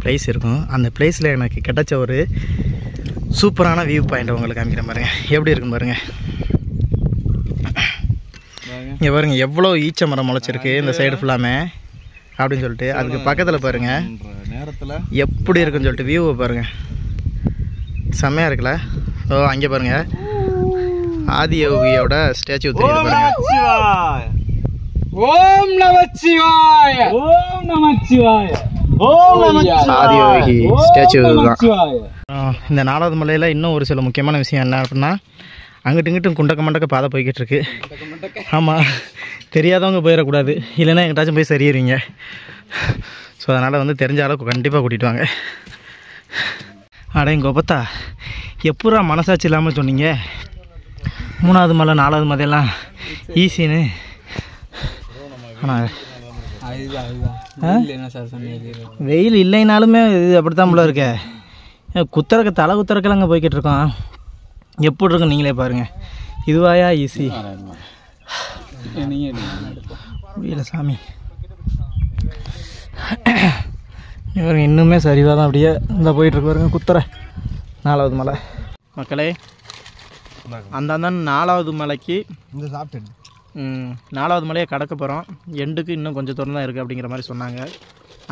ப்ளேஸ் இருக்கும். அந்த ப்ளேஸில் எனக்கு கிடைச்ச ஒரு சூப்பரான வியூ பாயிண்ட் உங்களுக்கு காமிக்கிற பாருங்க. எப்படி இருக்குன்னு பாருங்கள். இங்கே பாருங்கள் எவ்வளோ ஈச்ச மரம் முளைச்சிருக்கு இந்த சைடு ஃபுல்லாமே அப்படின்னு சொல்லிட்டு. அதுக்கு பக்கத்தில் பாருங்கள் நேரத்தில் எப்படி இருக்குன்னு சொல்லிட்டு வியூவை பாருங்கள். செம்மையாக இருக்குல்ல? ஓ அங்கே பாருங்கள் ஆதியோகியோட ஸ்டாச்சு தெரியுது பாருங்க. ஓம் நமச்சிவாய, ஓம் நமச்சிவாய, ஓம் நமச்சிவாய. ஆதியோகி ஸ்டாச்சு தான். இந்த 4வது மலையில் இன்னும் ஒரு சில முக்கியமான விஷயம் என்ன அப்படின்னா, அங்கிட்டு இங்கிட்டும் குண்டக்க மண்டக்க பாதை போய்கிட்டு இருக்கு. ஆமாம், தெரியாதவங்க போயிடக்கூடாது, இல்லைன்னா எங்கிட்டாச்சும் போய் சரியிருவீங்க. ஸோ அதனால் வந்து தெரிஞ்ச அளவுக்கு கண்டிப்பாக கூட்டிகிட்டு வாங்க. அட எங்கள் ஒப்பத்தா, எப்பூரா மனசாட்சி இல்லாமல் சொன்னீங்க 3வது மலை 4வது மலையெல்லாம் ஈஸின்னு. ஆனால் வெயில் இல்லைனாலுமே இது அப்படித்தான் போல இருக்க. குத்தரக்க தலை குத்தரக்கெல்லாம் அங்கே போய்கிட்டு இருக்கோம். எப்படி இருக்கும் நீங்களே பாருங்கள். இதுவாயா ஈஸி? முடியல சாமி. இவருங்க இன்னுமே சரிவாக தான் அப்படியே இந்த போயிட்டுருக்கு பாருங்க. குத்தரை 4வது மலை மக்களே. அந்த 4வது மலைக்கு இந்த சாப்பிட்டு 4வது மலையை கடக்க போகிறோம். எண்டுக்கு இன்னும் கொஞ்சம் தூரம் தான் இருக்குது அப்படிங்கிற மாதிரி சொன்னாங்க.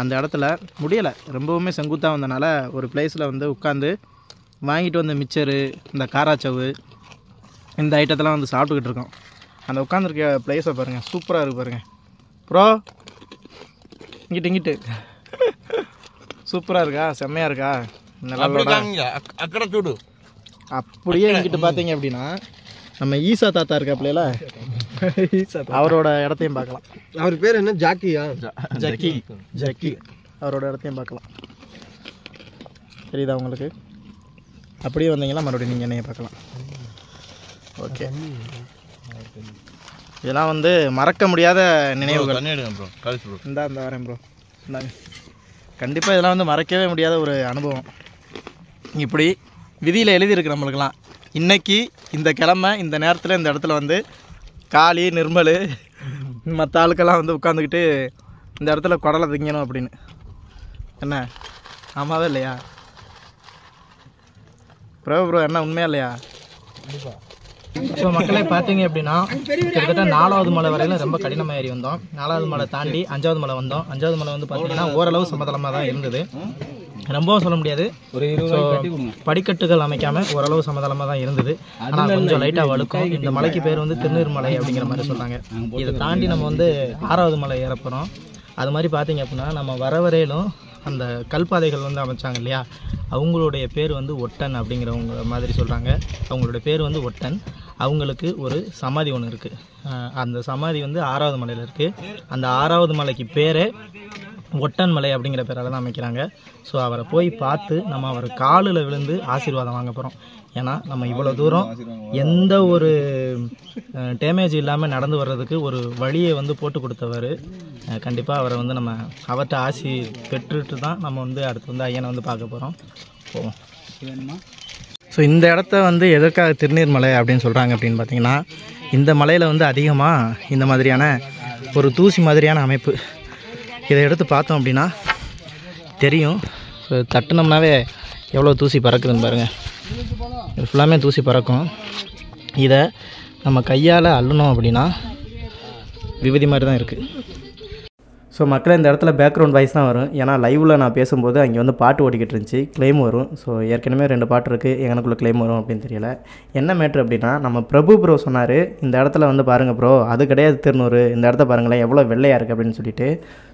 அந்த இடத்துல முடியலை, ரொம்பவுமே செங்குத்தாக வந்தனால ஒரு பிளேஸில் வந்து உட்காந்து வாங்கிட்டு வந்த மிச்சரு, இந்த காராச்சவு, இந்த ஐட்டத்தெல்லாம் வந்து சாப்பிட்டுக்கிட்டு இருக்கோம். அந்த உட்காந்துருக்க பிளேஸை பாருங்கள், சூப்பராக இருக்குது பாருங்கள் ப்ரோ. இங்கிட்டு சூப்பராக இருக்கா? செம்மையாக இருக்கா? அக்கறை சூடு. அப்படியே இங்கிட்டு பார்த்தீங்க அப்படின்னா நம்ம ஈசா தாத்தா இருக்காப்புல, அவரோட இடத்தையும் பார்க்கலாம். அவர் பேர் என்ன? ஜாக்கியா? ஜக்கி. ஜக்கி அவரோட இடத்தையும் பார்க்கலாம். தெரியுதா உங்களுக்கு? அப்படியே வந்தீங்கன்னா மறுபடியும் நீங்கள் என்னைய பார்க்கலாம். ஓகே, இதெல்லாம் வந்து மறக்க முடியாத நினைவுகள். இந்த வரேன் ப்ரோ, இந்தாங்க. கண்டிப்பாக இதெல்லாம் வந்து மறக்கவே முடியாத ஒரு அனுபவம். இப்படி விதியில் எழுதியிருக்கு நம்மளுக்கெல்லாம். இன்றைக்கி இந்த கிழமை இந்த நேரத்தில் இந்த இடத்துல வந்து காளி நிர்மல் மற்ற ஆளுக்கெல்லாம் வந்து உட்காந்துக்கிட்டு இந்த இடத்துல குடலை திங்கணும் அப்படின்னு. என்ன ஆமாவே இல்லையா ப்ரோ? என்ன உண்மையா இல்லையா? ஸோ மக்களே பார்த்தீங்க அப்படின்னா கிட்டத்தட்ட 4வது மலை வரையிலும் ரொம்ப கடினமாக ஏறி வந்தோம். 4வது மலை தாண்டி 5வது மலை வந்தோம். 5வது மலை வந்து பார்த்தீங்கன்னா ஓரளவு சமதளமாக தான் இருந்தது. ரொம்பவும் சொல்ல முடியாது, ஒரு படிக்கட்டுகள் அமைக்காமல் ஓரளவு சமதளமாக தான் இருந்தது. ஆனால் கொஞ்சம் லைட்டாக வழுக்கும். இந்த மலைக்கு பேர் வந்து திருநீர் மலை அப்படிங்கிற மாதிரி சொன்னாங்க. இதை தாண்டி நம்ம வந்து 6வது மலை ஏறப்போகிறோம். அது மாதிரி பார்த்தீங்க அப்படின்னா நம்ம வர வரையிலும் அந்த கல்பாதைகள் வந்து அமைச்சாங்க இல்லையா, அவங்களுடைய பேர் வந்து ஒட்டன் அப்படிங்கிறவங்க மாதிரி சொல்கிறாங்க. அவங்களுடைய பேர் வந்து ஒட்டன். அவங்களுக்கு ஒரு சமாதி ஒன்று இருக்குது. அந்த சமாதி வந்து 6வது மலையில் இருக்குது. அந்த 6வது மலைக்கு பேரே ஒட்டன் மலை அப்படிங்கிற பேரால் தான் அமைக்கிறாங்க. ஸோ அவரை போய் பார்த்து நம்ம அவர் காலில் விழுந்து ஆசீர்வாதம் வாங்க போகிறோம். ஏன்னா நம்ம இவ்வளோ தூரம் எந்த ஒரு டேமேஜ் இல்லாமல் நடந்து வர்றதுக்கு ஒரு வழியை வந்து போட்டு கொடுத்தவர். கண்டிப்பாக அவரை வந்து நம்ம அவர்கிட்ட ஆசி பெற்றுட்டு தான் நம்ம வந்து அடுத்து வந்து ஐயனை வந்து பார்க்க போகிறோம். போவோம். ஸோ இந்த இடத்த வந்து எதற்காக திருநீர் மலை அப்படின்னு சொல்கிறாங்க அப்படின்னு பார்த்தீங்கன்னா, இந்த மலையில் வந்து அதிகமாக இந்த மாதிரியான ஒரு தூசி மாதிரியான அமைப்பு. இதை எடுத்து பார்த்தோம் அப்படின்னா தெரியும். தட்டுனோம்னாவே எவ்வளோ தூசி பறக்குதுன்னு பாருங்கள். இது ஃபுல்லாமே தூசி பறக்கும். இதை நம்ம கையால் அள்ளணும் அப்படின்னா விபதி மாதிரி தான் இருக்குது. ஸோ மக்களே, இந்த இடத்துல பேக்ரவுண்ட் வாய்ஸ் தான் வரும். ஏன்னா லைவில் நான் பேசும்போது அங்கே வந்து பாட்டு ஓடிக்கிட்டு இருந்துச்சு, கிளைம் வரும். ஸோ ஏற்கனவே 2 பாட்டு இருக்குது, எங்களுக்குள்ளே கிளைம் வரும் அப்படின்னு தெரியல. என்ன மேட்ரு அப்படின்னா, நம்ம பிரபு ப்ரோ சொன்னார், இந்த இடத்துல வந்து பாருங்கள் ப்ரோ, அது கிடையாது திருநூறு, இந்த இடத்த பாருங்களேன் எவ்வளோ வெள்ளையாக இருக்குது அப்படின்னு சொல்லிட்டு.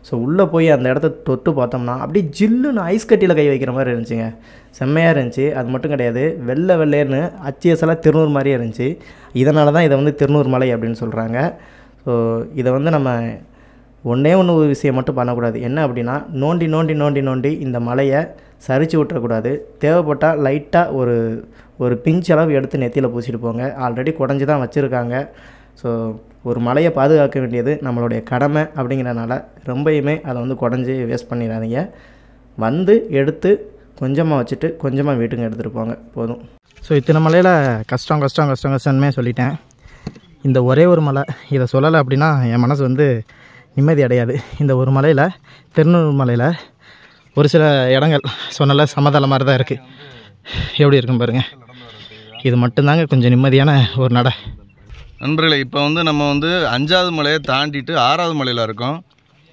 ஸோ உள்ளே போய் அந்த இடத்த தொட்டு பார்த்தோம்னா அப்படியே ஜில்லுன்னு ஐஸ் கட்டியில் கை வைக்கிற மாதிரி இருந்துச்சுங்க. செம்மையாக இருந்துச்சு. அது மட்டும் கிடையாது, வெள்ளைன்னு அச்சியசலாக திருநூறு மாதிரியே இருந்துச்சு. இதனால தான் இதை வந்து திருநூறு மலை அப்படின்னு சொல்கிறாங்க. ஸோ இதை வந்து நம்ம ஒன்றே ஒரு விஷயம் மட்டும் பண்ணக்கூடாது. என்ன அப்படின்னா, நோண்டி இந்த மலையை சரிச்சு விட்டுறக்கூடாது. தேவைப்பட்டால் லைட்டாக ஒரு பிஞ்ச் அளவு எடுத்து நெத்தியில் பூசிட்டு போங்க. ஆல்ரெடி குடஞ்சி தான் வச்சுருக்காங்க. ஸோ ஒரு மலையை பாதுகாக்க வேண்டியது நம்மளுடைய கடமை அப்படிங்கிறனால ரொம்பயுமே அதை வந்து குடஞ்சி வேஸ்ட் பண்ணிடாதீங்க. வந்து எடுத்து கொஞ்சமாக வச்சுட்டு கொஞ்சமாக வீட்டுக்கு எடுத்துகிட்டு போங்க, போதும். ஸோ இத்தனை மலையில் கஷ்டமே சொல்லிட்டேன். இந்த ஒரே ஒரு மலை, இதை சொல்லலை அப்படின்னா என் மனசு வந்து நிம்மதி அடையாது. இந்த ஒரு மலையில், திருநூறு மலையில் ஒரு சில இடங்கள் சொன்னல சமதளம் மாதிரி தான் இருக்குது. எப்படி இருக்குன்னு பாருங்கள். இது மட்டும்தாங்க கொஞ்சம் நிம்மதியான ஒரு நடை. நண்பர்களே, இப்போ வந்து நம்ம வந்து 5வது மலையை தாண்டிட்டு 6வது மலையில் இருக்கோம்.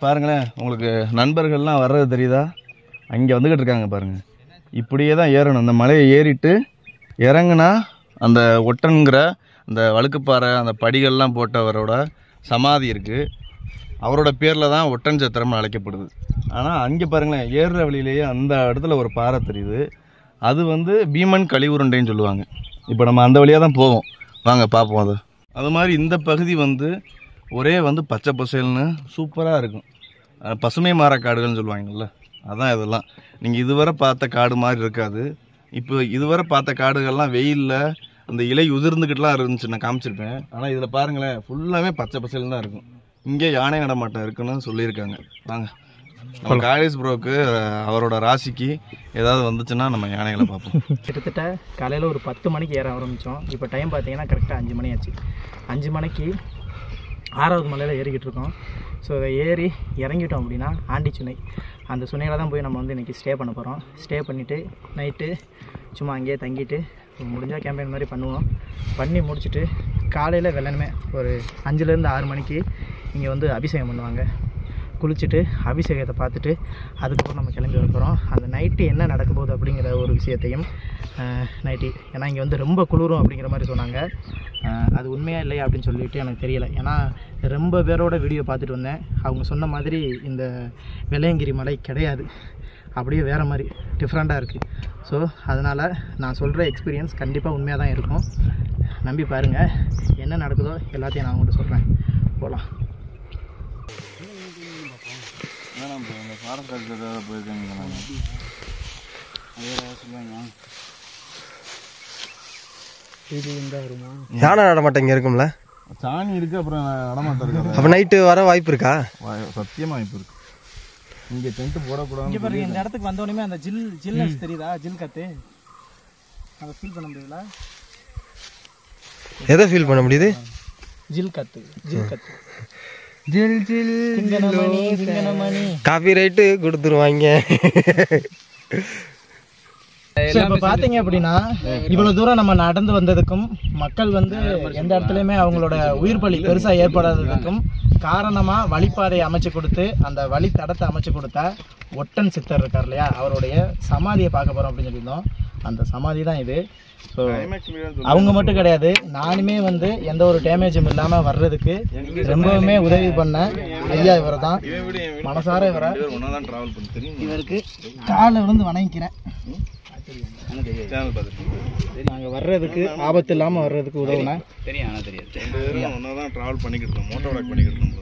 பாருங்களேன், உங்களுக்கு நண்பர்கள்லாம் வர்றது தெரியுதா? அங்கே வந்துக்கிட்டு இருக்காங்க பாருங்கள். இப்படியே தான் ஏறணும். அந்த மலையை ஏறிட்டு இறங்குனா அந்த ஒட்டன்கிற அந்த வழுக்குப்பாறை அந்த படிகள்லாம் போட்டவரோட சமாதி இருக்குது. அவரோட பேரில் தான் ஒட்டன் சத்திரம்னு அழைக்கப்படுது. ஆனால் அங்கே பாருங்களேன், ஏறுற வழியிலேயே அந்த இடத்துல ஒரு பாறை தெரியுது. அது வந்து பீமன் கழிவுருண்டைன்னு சொல்லுவாங்க. இப்போ நம்ம அந்த வழியாக தான் போவோம், வாங்க பார்ப்போம். அது மாதிரி இந்த பகுதி வந்து ஒரே வந்து பச்சை பசேல்னு சூப்பராக இருக்கும். பசுமை மரக்காடுகள்னு சொல்லுவாங்கல்ல, அதான் இதெல்லாம். நீங்கள் இதுவரை பார்த்த காடு மாதிரி இருக்காது. இப்போ இதுவரை பார்த்த காடுகள்லாம் வெயிலில் அந்த இலை உதிர்ந்துக்கிட்டுலாம் இருந்துச்சு, நான் காமிச்சிருப்பேன். ஆனால் இதில் பாருங்களேன், ஃபுல்லாமே பச்சை பசேல்னு தான் இருக்கும். இங்கே யானை நடமாட்டம் இருக்குன்னு சொல்லியிருக்காங்க. வாங்க, நம்ம காலேஜ் ப்ரோக்கு அவரோட ராசிக்கு ஏதாவது வந்துச்சுன்னா நம்ம யானைகளை பார்ப்போம். கிட்டத்தட்ட காலையில் ஒரு 10 மணிக்கு ஏற ஆரம்பித்தோம். இப்போ டைம் பார்த்தீங்கன்னா கரெக்டாக 5 மணி ஆச்சு. 5 மணிக்கு 6வது மலையில் ஏறிக்கிட்டு இருக்கோம். ஸோ இதை ஏறி இறங்கிட்டோம் அப்படின்னா ஆண்டிச்சுனை, அந்த சுனையில் தான் போய் நம்ம வந்து இன்றைக்கி ஸ்டே பண்ண போகிறோம். ஸ்டே பண்ணிவிட்டு நைட்டு சும்மா அங்கேயே தங்கிட்டு முடிஞ்சால் கேம்பெயின் மாதிரி பண்ணுவோம். பண்ணி முடிச்சுட்டு காலையில் வெள்ளனுமே ஒரு 5லேருந்து 6 மணிக்கு இங்கே வந்து அபிஷேகம் பண்ணுவாங்க. குளிச்சுட்டு அபிஷேகத்தை பார்த்துட்டு அதுக்கப்புறம் நம்ம கிளம்பி வர போகிறோம். அந்த நைட்டு என்ன நடக்க போகுது அப்படிங்கிற ஒரு விஷயத்தையும் நைட்டு, ஏன்னா இங்கே வந்து ரொம்ப குளிரும் அப்படிங்கிற மாதிரி சொன்னாங்க. அது உண்மையாக இல்லையா அப்படின்னு சொல்லிட்டு எனக்கு தெரியலை. ஏன்னா ரொம்ப பேரோட வீடியோ பார்த்துட்டு வந்தேன். அவங்க சொன்ன மாதிரி இந்த வெள்ளையங்கிரி மலை கிடையாது, அப்படியே வேறு மாதிரி டிஃப்ரெண்ட்டாக இருக்குது. ஸோ அதனால் நான் சொல்கிற எக்ஸ்பீரியன்ஸ் கண்டிப்பாக உண்மையாக தான் இருக்கும். நம்பி பாருங்கள், என்ன நடக்குதோ எல்லாத்தையும் நான் உங்கள்கிட்ட சொல்கிறேன். போகலாம். யானை நடமாட்டம் இங்கே இருக்கும்ல? சாணி இருக்குது, அப்புறம் நடமாட்டம் இருக்குது. அப்போ நைட்டு வர வாய்ப்பு இருக்கா? சத்தியமாக வாய்ப்பு இருக்குது. இங்கே டென்ட் போடக்கூடாது. இங்கே பாருங்க, இந்த இடத்துக்கு வந்தோடனே அந்த ஜில்னஸ் தெரியுதா? ஜில் கத்து அதை ஃபீல் பண்ண முடியல. எதை ஃபீல் பண்ண முடியுது? ஜில் கத்து ஜில் ஜில் சிங்கனமணி காப்பி ரைட்டு கொடுத்துருவாங்க. இப்போ பார்த்தீங்க அப்படின்னா இவ்வளவு தூரம் நம்ம நடந்து வந்ததுக்கும் மக்கள் வந்து எந்த இடத்துலையுமே அவங்களோட உயிர் பலி பெருசாக ஏற்படாததுக்கும் காரணமாக வழிப்பாதையை அமைச்சு கொடுத்து அந்த வழி தடத்தை அமைச்சு கொடுத்த ஒட்டன் சித்தர் இருக்கார் இல்லையா, அவருடைய சமாதியை பார்க்க போகிறோம் அப்படின்னு சொல்லியிருந்தோம். அந்த சமாதி தான் இது. ஸோ அவங்க மட்டும் கிடையாது, நானுமே வந்து எந்த ஒரு டேமேஜும் இல்லாமல் வர்றதுக்கு ரொம்பவுமே உதவி பண்ண ஐயா இவரை தான். மனசார இவருக்கு காலை விழுந்து வணங்கிக்கிறேன். நாங்கள் வர்றதுக்கு ஆபத்து இல்லாமல் வர்றதுக்கு உதவுனேன். தெரியாது ட்ராவல் பண்ணிக்கிட்டு இருக்கோம், மோட்டோ வாக் பண்ணிக்கிட்டு இருக்கோம்.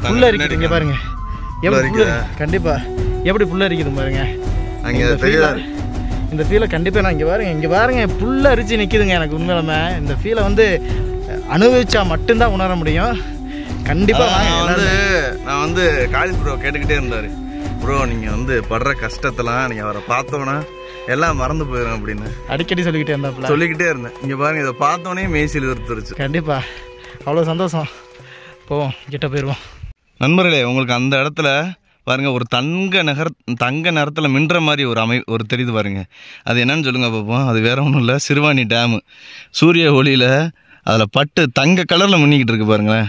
புல்ல இருக்குது இங்க பாருங்க, எப்படி கண்டிப்பா எப்படி புல்ல இருக்குது பாருங்க. இந்த ஃபீலை கண்டிப்பா நான் இங்க பாருங்க புல்ல அரிச்சு நிக்குதுங்க. எனக்கு உண்மையிலுமே இந்த ஃபீலை வந்து அனுபவிச்சா மட்டும்தான் உணர முடியும். கண்டிப்பா நான் வந்து காலேஜ் ப்ரோ கேட்டுக்கிட்டே இருந்தாரு, ப்ரோ நீங்க வந்து படுற கஷ்டத்தெல்லாம் நீங்க அவரை பார்த்தோன்னா எல்லாம் மறந்து போயிடும் அப்படின்னு அடிக்கடி சொல்லிக்கிட்டே இருந்தேன். இங்க பாருங்க, இதை பார்த்தோன்னே மேய்ச்சில் இருந்துருச்சு. கண்டிப்பா அவ்வளோ சந்தோஷம். போவோம், கிட்ட போயிடுவோம். நண்பர்களே, உங்களுக்கு அந்த இடத்துல பாருங்கள் ஒரு தங்க நிறத்தில் மின்ற மாதிரி ஒரு தெரியுது பாருங்க. அது என்னன்னு சொல்லுங்க பார்ப்போம். அது வேற ஒன்றும் இல்லை, சிறுவாணி டேமு. சூரிய ஒளியில் அதில் பட்டு தங்க கலரில் மின்னிக்கிட்டு இருக்கு பாருங்களேன்.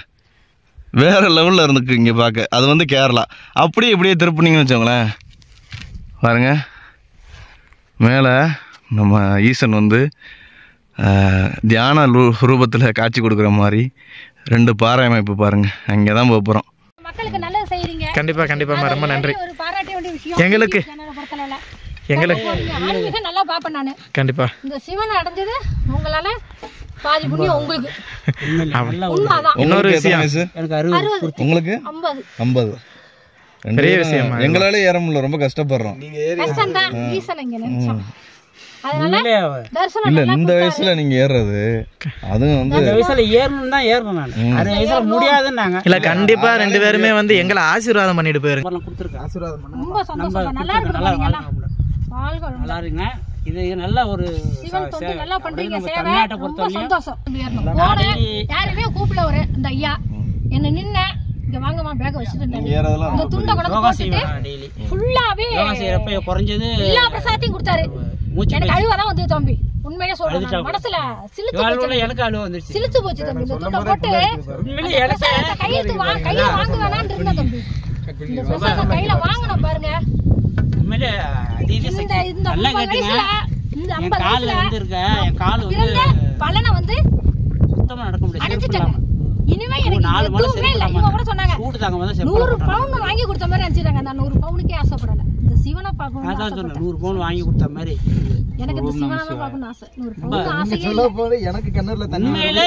வேற லெவலில் இருந்துக்கு இங்கே பார்க்க. அது வந்து கேரளா. அப்படியே இப்படியே திருப்பினீங்கன்னு வச்சோங்களேன், பாருங்க மேலே நம்ம ஈசன் வந்து தியான ரூபத்தில் காட்சி கொடுக்குற மாதிரி 2 பாறை அமைப்பு பாருங்க. அங்கே தான் போக போகிறோம். மக்களுக்கு நல்லது செய்றீங்க. கண்டிப்பா கண்டிப்பாமா, ரொம்ப நன்றி. ஒரு பாராட்ட வேண்டிய விஷயம் எங்களுக்கு ஆன்மீகம் நல்லா பாப்பேன் நானு. கண்டிப்பா இந்த சிவன் அடைஞ்சது உங்களால பாதி புண்ணியம் உங்களுக்கு. உண்மைதான். இன்னொரு விஷயம், எனக்கு 60, உங்களுக்கு 50. பெரிய விஷயம். எங்களால ஏற முடியல, ரொம்ப கஷ்டப்படுறோம். கஷ்டம் தான், ஈசன் இங்க நினைச்சோம். அதனால தரிசனம் இல்ல இந்த வயசுல நீங்க ஏறது அதுவும் வந்து இந்த வயசுல ஏறணும் தான் ஏறணும். நான் 60 வயசுல முடியாதுன்னாங்க. இல்ல கண்டிப்பா 2 பேருமே வந்து எங்களை ஆசீர்வாதம் பண்ணிட்டு போயிருங்க. கொடுத்துருக்கேன் ஆசீர்வாதம் பண்ண ரொம்ப சந்தோஷம். நல்லா இருக்கு, நல்லா இருக்குங்க. இது நல்ல ஒரு சிவன் தொண்டு நல்லா பண்றீங்க. சேவை ரொம்ப சந்தோஷம். யாருமே கூப்பிடல ஒரு இந்த ஐயா என்ன நின்ன இங்க வாங்கமா பேக்க வச்சிட்டு இந்த துண்ட கூட போட்டுட்டு ஃபுல்லாவே யோகா செய்யறப்ப குறைஞ்சது எல்லா பிரசாதத்தையும் கொடுத்தாரு. எனக்கு அழுவதான் வந்து தம்பி, உண்மையா சொல்றேன். மனசுல சிலுத்து போச்சு, எனக்கு அழுவ வந்துருச்சு. சிலுத்து போச்சு தம்பி. இந்த துண்ட போட்டு கையில வாங்க வேணான்னு இருந்த தம்பி. இந்த பிரசாதம் கையில வாங்கணும் பாருங்க. உண்மையிலே இந்த 50 வயசுல இந்த 50 கால்ல வந்து இருக்க என் கால் வந்து பலனை வந்து சுத்தமா நடக்க முடியாது. அடைஞ்சிட்டாங்க. இனிமே எனக்கு எதுவுமே இல்ல. இவங்க கூட சொன்னாங்க 100 பவுன் வாங்கி கொடுத்த மாதிரி நினைச்சிட்டாங்க. நான் 100 பவுனுக்கே ஆசைப்படல. இந்த சிவனை பார்க்கணும். அதான் சொன்னேன், 100 பவுன் வாங்கி கொடுத்த மாதிரி. எனக்கு இந்த சிவனை பார்க்கணும் ஆசை. 100 பவுன் ஆசையே சொல்ல போது எனக்கு கண்ணூர்ல தண்ணி. உண்மையிலே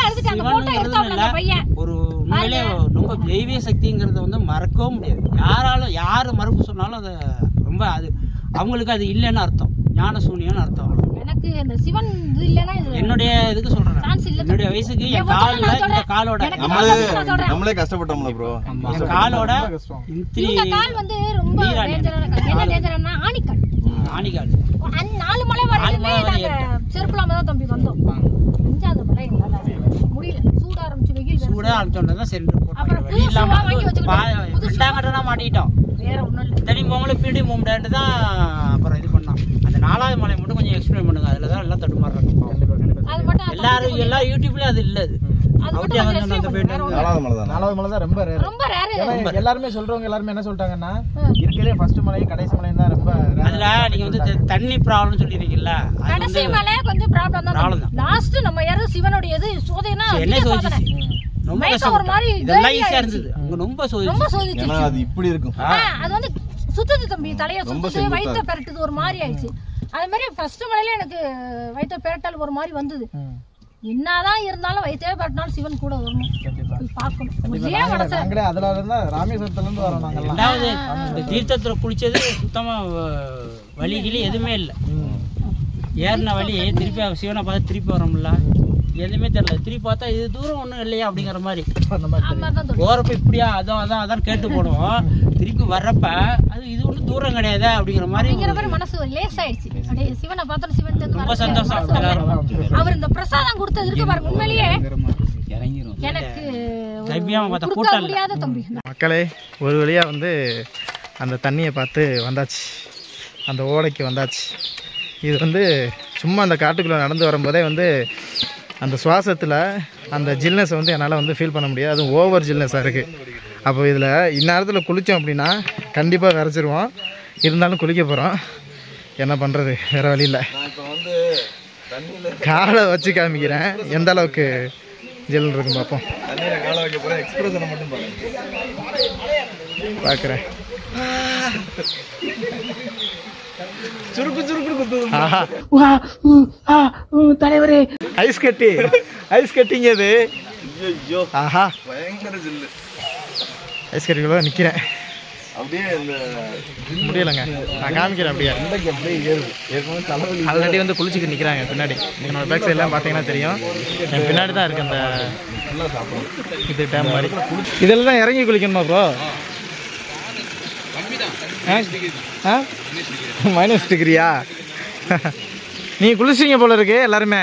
அழுதுட்டு அந்த போட்டோ எடுத்தாப்ல அந்த பையன். ஒரு உண்மையிலே ரொம்ப தெய்வீக சக்திங்கிறத வந்து மறக்கவும் முடியாது. யாரு மறுப்பு சொன்னாலும் அது ரொம்ப அது அவங்களுக்கு அது இல்லைன்னு அர்த்தம், ஞான சூன்யம்னு அர்த்தம். எனக்கு இந்த சிவன் இது இல்லனா என்னுடைய இதுக்கு சொல்றேன். என்னுடைய வயசுக்கு என் கால்ல இந்த காலோட நம்மளே கஷ்டப்பட்டோம்ல ப்ரோ. என் காலோட இந்த கால் வந்து ரொம்ப டேஞ்சரான கால். என்ன டேஞ்சரானா ஆணிக்கால். 4 மலை வரையிலுமே நாங்க செருப்புலாம தான் தம்பி வந்தோம். 5வது மலை என்னால முடியல. சூட ஆரம்பிச்சு வெயில் சூட ஆரம்பிச்சோம்னா சரி போறோம். வெயில் இல்லாம ரெண்டாங்கட்டனா மாட்டிட்டோம். வேற ஒண்ணும் இல்ல. தனி பொங்கல பீடி மூம்டேன்னு தான் அப்புறம் இது பண்ணோம். அந்த 4வது மலை மட்டும் கொஞ்சம் எக்ஸ்பிளைன் பண்ணுங்க. அதில் தான் எல்லாம் தடுமாறுறாங்க. எல்லாரும் எல்லா யூடியூப்லயும் அது இல்லை. அது நாலாவது மலை தான் ரொம்ப ரேர். எல்லாருமே சொல்றவங்க எல்லாருமே என்ன சொல்லிட்டாங்கன்னா இருக்கலே ஃபர்ஸ்ட் மலையும் கடைசி மலையும் தான் ரொம்ப rare. அதுல நீங்க வந்து தண்ணி ப்ராப்ளம் சொல்லிருக்கீங்கல்ல, கடைசி மலை கொஞ்சம் ப்ராப்ளம் தான். லாஸ்ட் நம்ம யாரும் சிவனுடைய இது சோதனைனா என்ன சோதிச்சு ரொம்ப கஷ்டம். ஒரு மாதிரி இதெல்லாம் ஈஸியா இருந்தது. அங்க ரொம்ப சோதிச்சு. ஏன்னா அது இப்படி இருக்கும். அது வந்து சுத்துது தம்பி, தலைய சுத்துது, வயிற்ற பெரட்டுது, ஒரு மாதிரி ஆயிடுச்சு. அது மாதிரி ஃபர்ஸ்ட் மலையில எனக்கு வயிற்ற பெரட்டல் ஒரு மாதிரி வந்தது. என்னதான் இருந்தாலும் வயிற்றே பெரட்டினாலும் சிவன் கூட வரணும், போய் பார்க்கணும். அதுல இருந்தா ராமேஸ்வரத்துல இருந்து வரோம் நாங்க. ரெண்டாவது இந்த தீர்த்தத்துல குளிச்சது சுத்தமா வலிகிலி எதுவுமே இல்லை. ஏறின வழி திருப்பி சிவனை பார்த்து திருப்பி வரோம்ல, எதுவுமே தெரியல. திருப்பி பார்த்தா இது தூரம் ஒன்றும் இல்லையா அப்படிங்கிற மாதிரி. போறப்ப இப்படியா அதான் கேட்டு போடுவோம். திருப்பி வர்றப்ப அது இது ஒன்றும் தூரம் கிடையாது அப்படிங்கிற மாதிரி மனசு லேஸ் ஆயிடுச்சு. அப்படியே சிவனை பார்த்தோம், சிவன் ரொம்ப சந்தோஷம். அவர் இந்த பிரசாதம் கொடுத்தது இருக்கு பாருங்க, உண்மையிலேயே இறங்கிரும். எனக்கு முடியாத தம்பி. மக்களே, ஒரு வழியா வந்து அந்த தண்ணியை பார்த்து வந்தாச்சு, அந்த ஓடைக்கு வந்தாச்சு. இது வந்து சும்மா அந்த காட்டுக்குள்ளே நடந்து வரும்போதே வந்து அந்த சுவாசத்தில் அந்த ஜில்னஸை வந்து என்னால் வந்து ஃபீல் பண்ண முடியாது. அதுவும் ஓவர் ஜில்னஸாக இருக்குது. அப்போ இதில் இந்நேரத்தில் குளித்தோம் அப்படின்னா கண்டிப்பாக விரைச்சிருவோம். இருந்தாலும் குளிக்க போகிறோம், என்ன பண்ணுறது, வேறு வழி இல்லை. காலை வச்சு காமிக்கிறேன் எந்த அளவுக்கு ஜில்னு இருக்கும் பார்ப்போம். பார்க்குறேன். தலைவரே ஐஸ் கட்டிங்க அது. ஆஹா, ஐஸ் கட்டிக்குள்ள நிக்கிறேன். அப்படியே முடியலங்க, நான் காமிக்கிறேன். அப்படியே ஆல்ரெடி வந்து குளிச்சுட்டு நிற்கிறாங்க பின்னாடி. என்னோட பேக் சைட் எல்லாம் பார்த்தீங்கன்னா தெரியும், என் பின்னாடி தான் இருக்கு அந்த இது டேம் மாதிரி. இதெல்லாம் தான் இறங்கி குளிக்கணுமா ப்ரோ? மைனஸ் டிகிரியா? நீ குளிச்சிங்க போல இருக்கு எல்லாருமே.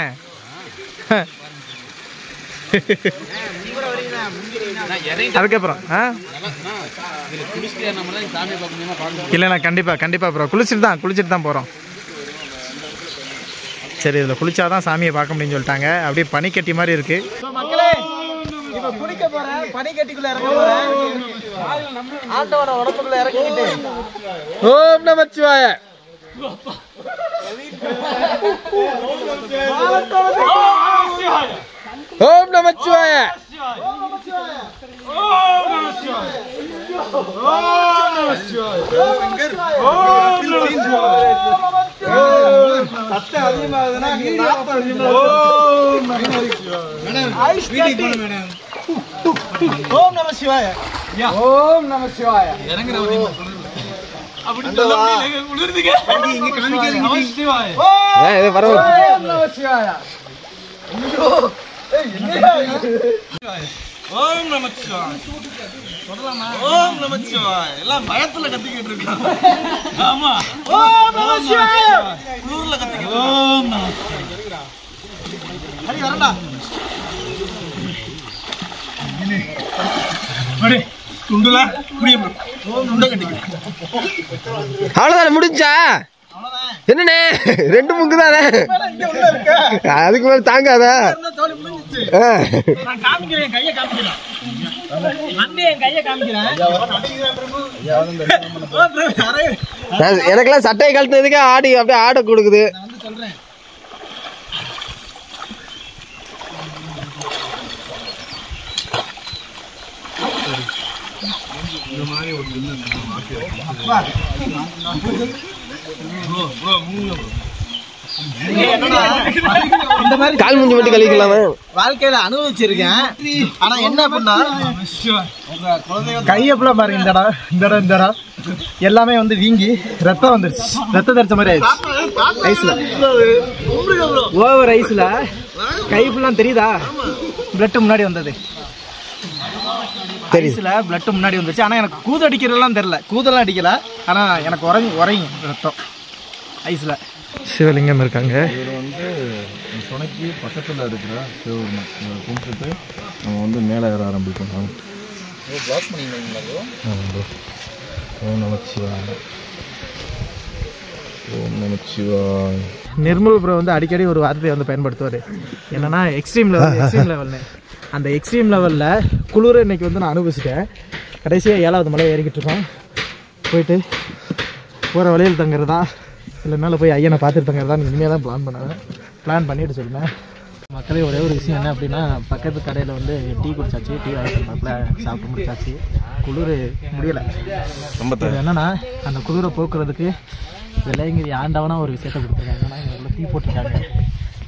அதுக்கப்புறம் இல்லைண்ணா, கண்டிப்பாக ப்ரோ குளிச்சுட்டு தான் போகிறோம். சரி, இதில் குளிச்சாதான் சாமியை பார்க்க முடியும்னு சொல்லிட்டாங்க. அப்படியே பனிக்கட்டி மாதிரி இருக்கு. மக்களே, இப்போ குளிக்க போகிறேன், பனிக்கட்டிக்குள்ளே இறங்க போகிறேன். ஆண்டவன உடம்புக்குள்ளே இறக்கிக்கிட்டு ஓம் நமச்சிவாய. ஓம் நமச்சிவாய. ஓம் நம சிவாய. ஓம் நம சிவாய. எல்லாம் பயத்துல கத்திக்கிட்டு இருக்காங்க. ஆமா, ஓம் நம சிவாய. ஊர்ல கத்திக்கிட்டு ஓம் நம சிவாய. ஹரி வரடா. அடே துண்டுல முடியும். துண்ட கட்டிக்கிட்டு அவ்வளவுதானே முடிஞ்சா? என்னண்ணே 2 முங்கு தானே, அதுக்கு மேல தாங்காதா? எனக்கெல்லாம் சட்டையை கழட்டினதுக்கே ஆடி அப்படியே ஆட கொடுக்குது. கால் மூஞ்சி மட்டும் கழிக்கலாமா? வாழ்க்கையில அனுபவிச்சிருக்கேன். ஆனா என்ன பண்ணா கையப்பெல்லாம் பாருங்க, இந்த இடம் எல்லாமே வந்து வீங்கி ரத்தம் வந்துருச்சு. ரத்தம் தெரிச்ச மாதிரி ஆயிடுச்சு. ஐஸ்ல ஓவர் ஐஸ்ல கை ஃபுல்லாம் தெரியுதா? பிளட் முன்னாடி வந்தது. ஐஸ்ல பிளட் முன்னாடி வந்துருச்சு. ஆனா எனக்கு கூது அடிக்கிறதெல்லாம் தெரியல, கூதெல்லாம் அடிக்கல. ஆனா எனக்கு உறையும் ரத்தம் ஐஸ்ல. சிவலிங்கம் இருக்காங்க. இதில் வந்து துணைக்கு பக்கத்தில் இருக்கிற சிவலிங்கம் கும்பிட்டுட்டு நம்ம வந்து மேலே ஏற ஆரம்பிக்கணும். பிளாக் பண்ணிங்களா? ஓம் நமச்சிவாய. ஓம் நமச்சிவாய். நிர்மல் ப்ரோ வந்து அடிக்கடி ஒரு வார்த்தையை வந்து பயன்படுத்துவார். என்னன்னா எக்ஸ்ட்ரீம் லெவல்னு. அந்த எக்ஸ்ட்ரீம் லெவலில் குளிர் இன்னைக்கு வந்து நான் அனுபவிச்சிட்டேன். கடைசியாக 7வது மலை ஏறிக்கிட்டு இருக்கோம். போயிட்டு போகிற வழியில் தங்குறதா இல்லை மேலே போய் ஐயனை பார்த்துட்டு தங்குறதா இனிமேல் தான் பிளான் பண்ணிட்டு சொல்லுவேன். மக்களே ஒரே ஒரு விஷயம் என்ன அப்படின்னா, பக்கத்து கடையில் வந்து டீ குடிச்சாச்சு, டீ வாங்கிட்டு சாப்பிட்டு முடிச்சாச்சு. குளிர் முடியலை. என்னன்னா அந்த குளிரை போக்குறதுக்கு வெள்ளையங்கிரி ஆண்டவனா ஒரு விஷயத்தை கொடுத்துருக்காங்க. ஏன்னா எங்களை டீ போட்டிருக்காங்க.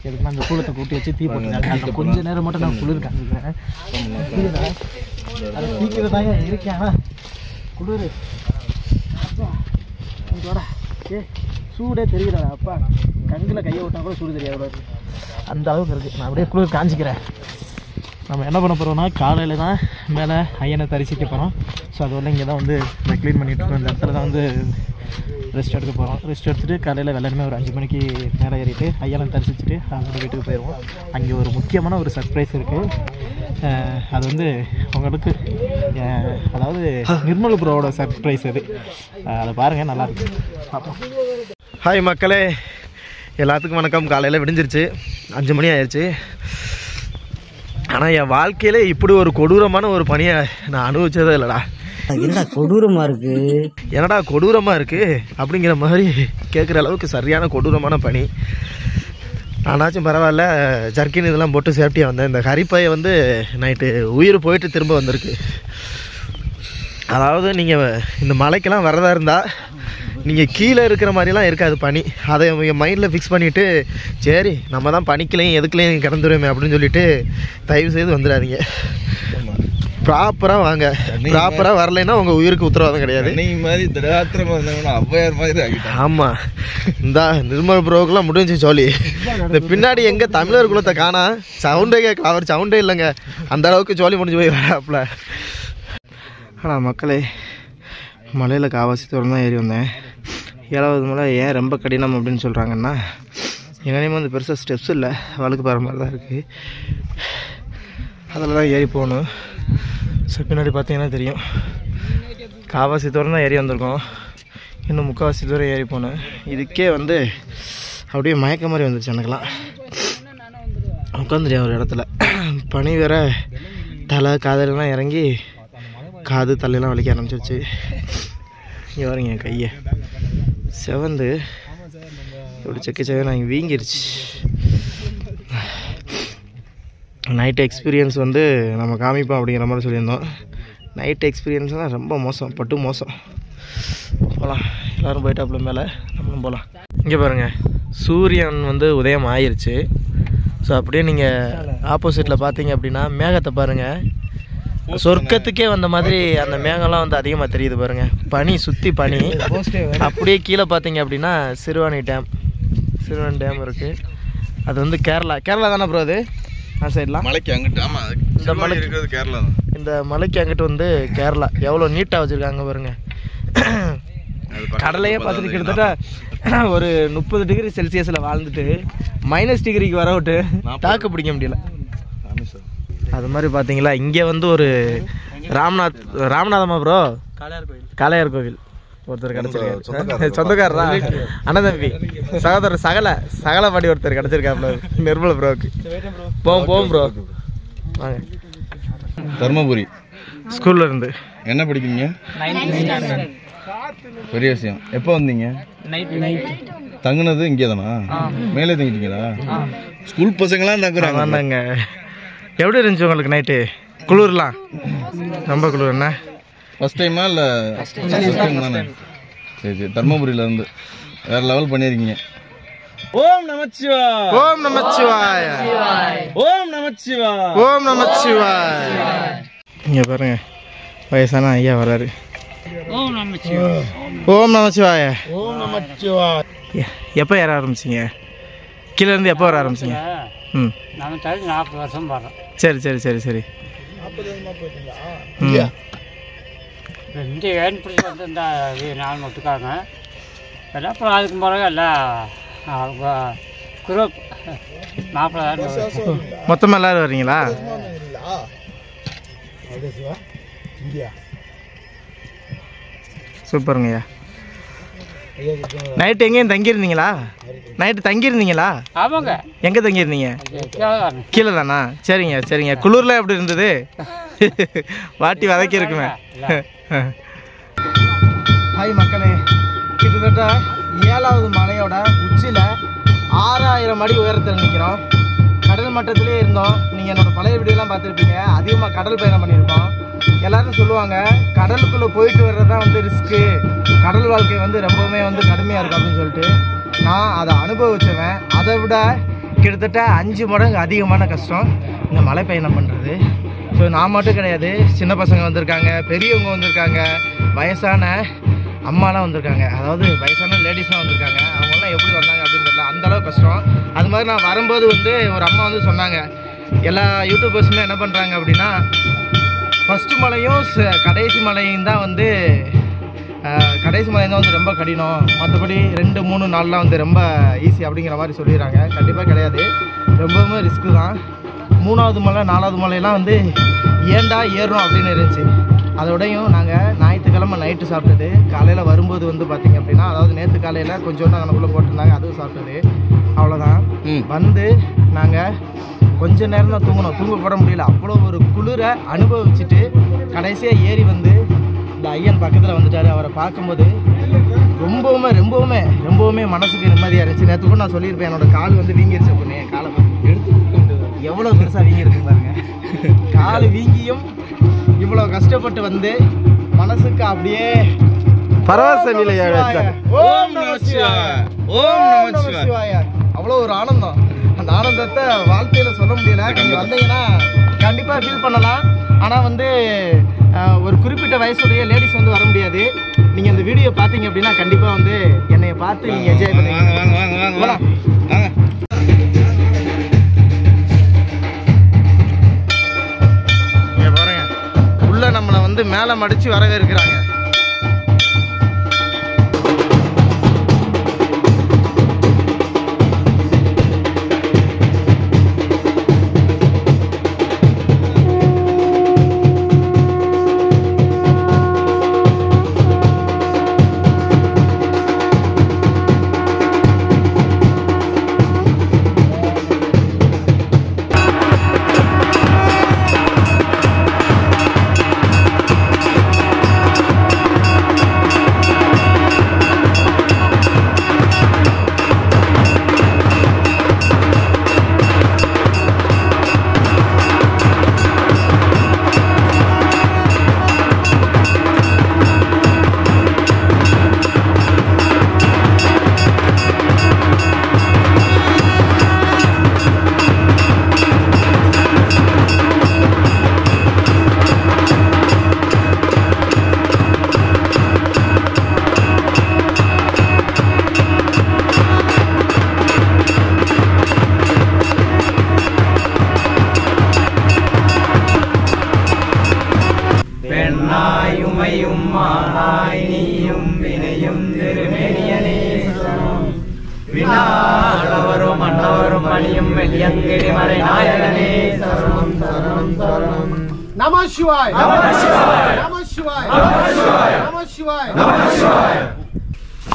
எதுக்குன்னா அந்த கூலத்தை கூட்டி வச்சு டீ போட்டிருக்காங்க. அந்த கொஞ்ச நேரம் மட்டும் நான் குளிர் காமிக்கிறேன். அதை தீக்கிறதாங்க இருக்கேன். ஆனால் குளிர் சூடே தெரியல. அப்பா கண்ணில் கையை விட்டா கூட சூடு தெரியாது. அந்த அளவுக்கு இருக்குது. நான் அப்படியே குளிர் காஞ்சிக்கிறேன். நம்ம என்ன பண்ண போகிறோம்னா, காலையில் தான் மேலே ஐயனை தரிசிக்க போகிறோம். ஸோ அது வரல இங்கே தான் வந்து நான் க்ளீன் பண்ணிகிட்டு இருக்கோம். இந்த இடத்துல தான் வந்து ரெஸ்ட் எடுக்க போகிறோம். ரெஸ்ட் எடுத்துகிட்டு காலையில் வெள்ளமே ஒரு 5 மணிக்கு மேலே ஏறிட்டு ஐயனை தரிசிச்சுட்டு அவங்க வீட்டுக்கு போயிடுவோம். அங்கே ஒரு முக்கியமான ஒரு சர்ப்ரைஸ் இருக்குது. அது வந்து உங்களுக்கு அதாவது நிர்மல் ப்ரோவோட சர்ப்ரைஸ் அது. அதை பாருங்கள், நல்லாயிருக்கு, பார்ப்போம். ஹாய் மக்களே, எல்லாத்துக்கும் வணக்கம். காலையில் விடிஞ்சிருச்சு, 5 மணி ஆயிடுச்சு. ஆனால் என் வாழ்க்கையிலே இப்படி ஒரு கொடூரமான ஒரு பணியை நான் அனுபவிச்சதே இல்லைடா. என்னடா கொடூரமா இருக்கு, என்னடா கொடூரமாக இருக்குது அப்படிங்கிற மாதிரி கேட்குற அளவுக்கு சரியான கொடூரமான பணி. ஆனாச்சும் பரவாயில்ல, ஜர்க்கின் இதெல்லாம் போட்டு சேஃப்டியாக வந்தேன். இந்த கரிப்பையை வந்து நைட்டு உயிர் போயிட்டு திரும்ப வந்திருக்கு. அதாவது நீங்கள் இந்த மலைக்கெல்லாம் வரதா இருந்தால் நீங்கள் கீழே இருக்கிற மாதிரிலாம் இருக்காது பனி. அதை எங்கள் மைண்டில் ஃபிக்ஸ் பண்ணிவிட்டு சரி நம்ம தான் பனிக்கலையும் எதுக்குலையும் கிடந்துருமே அப்படின்னு சொல்லிட்டு தயவு செய்து வந்துடாதீங்க. ப்ராப்பராக வாங்க. ப்ராப்பராக வரலைன்னா உங்கள் உயிருக்கு உத்தரவாதம் கிடையாது. மாதிரி திடாத்திரமா இருந்தாங்கன்னா அவ்வையார் மாதிரி ஆகிட்டேன். ஆமாம், இந்த நிர்மல் ப்ரோக்கெலாம் முடிஞ்சு சொல்லி இந்த பின்னாடி எங்கே தமிழர் குலத்தை காணா சவுண்டே கேட்கலாம். அவர் சவுண்டே இல்லைங்க, அந்த அளவுக்கு ஜோலி முடிஞ்சு போய் வராப்புல. ஆனால் மக்களே, மலையில் காவாசி தூரம் தான் ஏறி வந்தேன். 7வது மலை ஏன் ரொம்ப கடினம் அப்படின்னு சொல்கிறாங்கன்னா, எங்கேயுமே வந்து பெருசாக ஸ்டெப்ஸ் இல்லை, வழுக்கு போகிற மாதிரி தான் இருக்குது. அதில் தான் ஏறி போகணும். ஸோ பின்னாடி பார்த்தீங்கன்னா தெரியும், காவாசி தூரம் தான் ஏறி வந்திருக்கோம். இன்னும் 3/4 தூரம் ஏறி போனேன். இதுக்கே வந்து அப்படியே மயக்க மாதிரி வந்துருச்சு எனக்குலாம். உட்காந்துட்டேன் ஒரு இடத்துல. பனி வேற தலை காதலாம் இறங்கி காது தலையெல்லாம் வலிக்க ஆரம்பிச்சிருச்சு. இங்கே வரீங்க, என் கையை செவந்து இப்படி செக்க நான் வீங்கிருச்சு. நைட் எக்ஸ்பீரியன்ஸ் வந்து நம்ம காமிப்போம் அப்படிங்கிற மாதிரி சொல்லியிருந்தோம். நைட் எக்ஸ்பீரியன்ஸ்னால் ரொம்ப மோசம், பட்டு மோசம். போகலாம், எல்லோரும் போயிட்டாப்புல மேலே, நம்மளும் போகலாம். இங்கே பாருங்கள், சூரியன் வந்து உதயம் ஆயிடுச்சு. ஸோ அப்படியே நீங்கள் ஆப்போசிட்டில் பார்த்தீங்க அப்படின்னா மேகத்தை பாருங்கள். சொர்க்கத்துக்கே வந்த மாதிரி அந்த மேகம்லாம் வந்து அதிகமாக தெரியுது பாருங்கள். பனி சுற்றி பனி. அப்படியே கீழே பார்த்தீங்க அப்படின்னா சிறுவாணி டேம் இருக்குது. அது வந்து கேரளா தானே ப்ரோ? அது சைட்லாம் மலைக்கு அங்கிட்டு. ஆமாம், இந்த மலை இருக்கிறது கேரளா தான். இந்த மலைக்கு அங்கிட்டு வந்து கேரளா. எவ்வளோ நீட்டாக வச்சுருக்காங்க பாருங்க. கடலையே பார்த்துட்டு கிட்டத்தட்ட ஒரு 30 டிகிரி செல்சியஸில் வாழ்ந்துட்டு -டிகிரிக்கு வர விட்டு தாக்கு பிடிக்க முடியல. அது மாதிரி பார்த்தீங்களா, இங்கே வந்து ஒரு ராமநாதமா ப்ரோ, காளையார் கோவில் ஒருத்தர் கிடச்சிருக்காரு. சொந்தக்காரரா? அண்ணன் தம்பி சகோதரர் சகல பாடி ஒருத்தர் கிடச்சிருக்காப்ல நிர்மல் ப்ரோக்கு. போவோம் ப்ரோ, வாங்க. தர்மபுரி ஸ்கூல்ல இருந்து. என்ன படிக்கிறீங்க? பெரிய விஷயம். எப்போ வந்தீங்க? தங்குனது இங்கே தானா? மேலே தங்கிட்டீங்களா? ஸ்கூல் பசங்களாம் தங்குறாங்க. எப்படி இருந்துச்சு உங்களுக்கு நைட்டு? குளிர்லாம் ரொம்ப குளிர். என்ன ஃபர்ஸ்ட் டைமா இல்லை? ஃபர்ஸ்ட் டைம் தானே. சரி, தர்மபுரியிலேருந்து வேற லெவல் பண்ணியிருக்கீங்க. ஓம் நமச்சிவாய், ஓம் நமச்சிவாய், ஓம் நமச்சிவாய், ஓம் நமச்சிவாய். இங்கே பாருங்க, வயசான ஐயா வராரு. ஓம் நமச்சிவாய், ஓம் நமச்சிவாய், ஓம் நமச்சிவாய். எப்போ ஏற ஆரம்பிச்சிங்க? கீழே இருந்து எப்போ வர ஆரம்பிச்சிங்க? நான் 40 வருஷம் வர்றேன். சரி சரி சரி சரி. இங்கே ஏன் பிடிச்சி வந்து இந்த நாள் ஒட்டுக்காங்க எல்லாம். அப்புறம் அதுக்கு பிறகு எல்லாம் அவங்க குரூப் 40,000 மொத்தமாக எல்லோரும் வர்றீங்களா? சூப்பருங்கய்யா. நைட்டு எங்கேயும் தங்கியிருந்தீங்களா? நைட்டு தங்கியிருந்தீங்களா? ஆமாங்க. எங்கே தங்கியிருந்தீங்க? கீழே தானா? சரிங்க சரிங்க. குளிரில் எப்படி இருந்தது? வாட்டி வதக்கி இருக்குமே. ஹாய் மக்களே, கிட்டத்தட்ட 7வது மலையோட உச்சியில் 6000 அடி உயரத்தில் நிற்கிறோம். கடல் மட்டத்திலே இருந்தோம். நீங்கள் என்னோடய பழைய வீடியோலாம் பார்த்துருப்பீங்க. அதிகமாக கடல் பயணம் பண்ணியிருப்போம். எல்லாரும் சொல்லுவாங்க கடலுக்குள்ளே போயிட்டு வர்றது தான் வந்து ரிஸ்க்கு, கடல் வாழ்க்கை வந்து ரொம்பவுமே வந்து கடுமையாக இருக்கும் அப்படின்னு சொல்லிட்டு. நான் அதை அனுபவிச்சவன். அதை விட கிட்டத்தட்ட 5 மடங்கு அதிகமான கஷ்டம் இந்த மலை பயணம் பண்ணுறது. ஸோ நான் மட்டும் கிடையாது, சின்ன பசங்க வந்திருக்காங்க, பெரியவங்க வந்திருக்காங்க, வயசான அம்மாலாம் வந்திருக்காங்க, அதாவது வயசான லேடிஸ்லாம் வந்திருக்காங்க. அவங்களாம் எப்படி வந்தாங்க அப்படின்னு தெரியல, அந்தளவு கஷ்டம். அது மாதிரி நான் வரும்போது வந்து ஒரு அம்மா வந்து சொன்னாங்க, எல்லா யூடியூபர்ஸுமே என்ன பண்ணுறாங்க அப்படின்னா ஃபஸ்ட்டு மலையும் கடைசி மலையும் தான் வந்து கடைசி மலை தான் வந்து ரொம்ப கடினம், மற்றபடி 2, 3 நாள்லாம் வந்து ரொம்ப ஈஸி அப்படிங்கிற மாதிரி சொல்லிடுறாங்க. கண்டிப்பாக கிடையாது, ரொம்பவுமே ரிஸ்க்கு தான். 3வது மலை 4வது மலையெல்லாம் வந்து ஏண்டா ஏறுறோம் அப்படின்னு இருந்துச்சு. அதோடையும் நாங்கள் ஞாயிற்றுக்கிழமை நைட்டு சாப்பிட்டது, காலையில் வரும்போது வந்து பார்த்திங்க அப்படின்னா, அதாவது நேற்று காலையில் கொஞ்சோண்டு அங்கனக்குள்ளே போட்டிருந்தாங்க, அதுவும் சாப்பிட்டது. அவ்வளோதான். வந்து நாங்கள் கொஞ்ச நேரம் தான் தூங்கணும், தூங்க போட முடியல, அவ்வளோ ஒரு குளிரை அனுபவிச்சுட்டு கடைசியாக ஏறி வந்து இந்த ஐயன் பக்கத்தில் வந்துட்டார். அவரை பார்க்கும்போது ரொம்பவுமே ரொம்பவுமே ரொம்பவுமே மனசுக்கு நிம்மதியாக இருந்துச்சு. நேற்று கூட நான் சொல்லியிருப்பேன், என்னோடய கால் வந்து வீங்கிருச்சு அப்படின்னு. காலை எடுத்து எவ்வளோ பெருசாக வீங்கிருக்கு பாருங்க. கால் வீங்கியும் இவ்வளோ கஷ்டப்பட்டு வந்து மனசுக்கு அப்படியே பரவச நிலையா. ஓம் நம சிவாய, ஓம் நம சிவாய. அவ்வளோ ஒரு ஆனந்தம். அந்த ஆனந்தத்தை வாழ்க்கையில் சொல்ல முடியல. நீங்கள் வந்தீங்கன்னா கண்டிப்பாக ஃபீல் பண்ணலாம். ஆனால் வந்து ஒரு குறிப்பிட்ட வயசுடைய லேடிஸ் வந்து வர முடியாது. நீங்கள் இந்த வீடியோ பார்த்தீங்க அப்படின்னா கண்டிப்பாக வந்து என்னைய பார்த்து நீங்கள் என்ஜாய் பண்ணுவீங்க. இங்கே பாருங்க, உள்ள நம்மளை வந்து மேலே மடித்து வரவேற்கிறாங்க.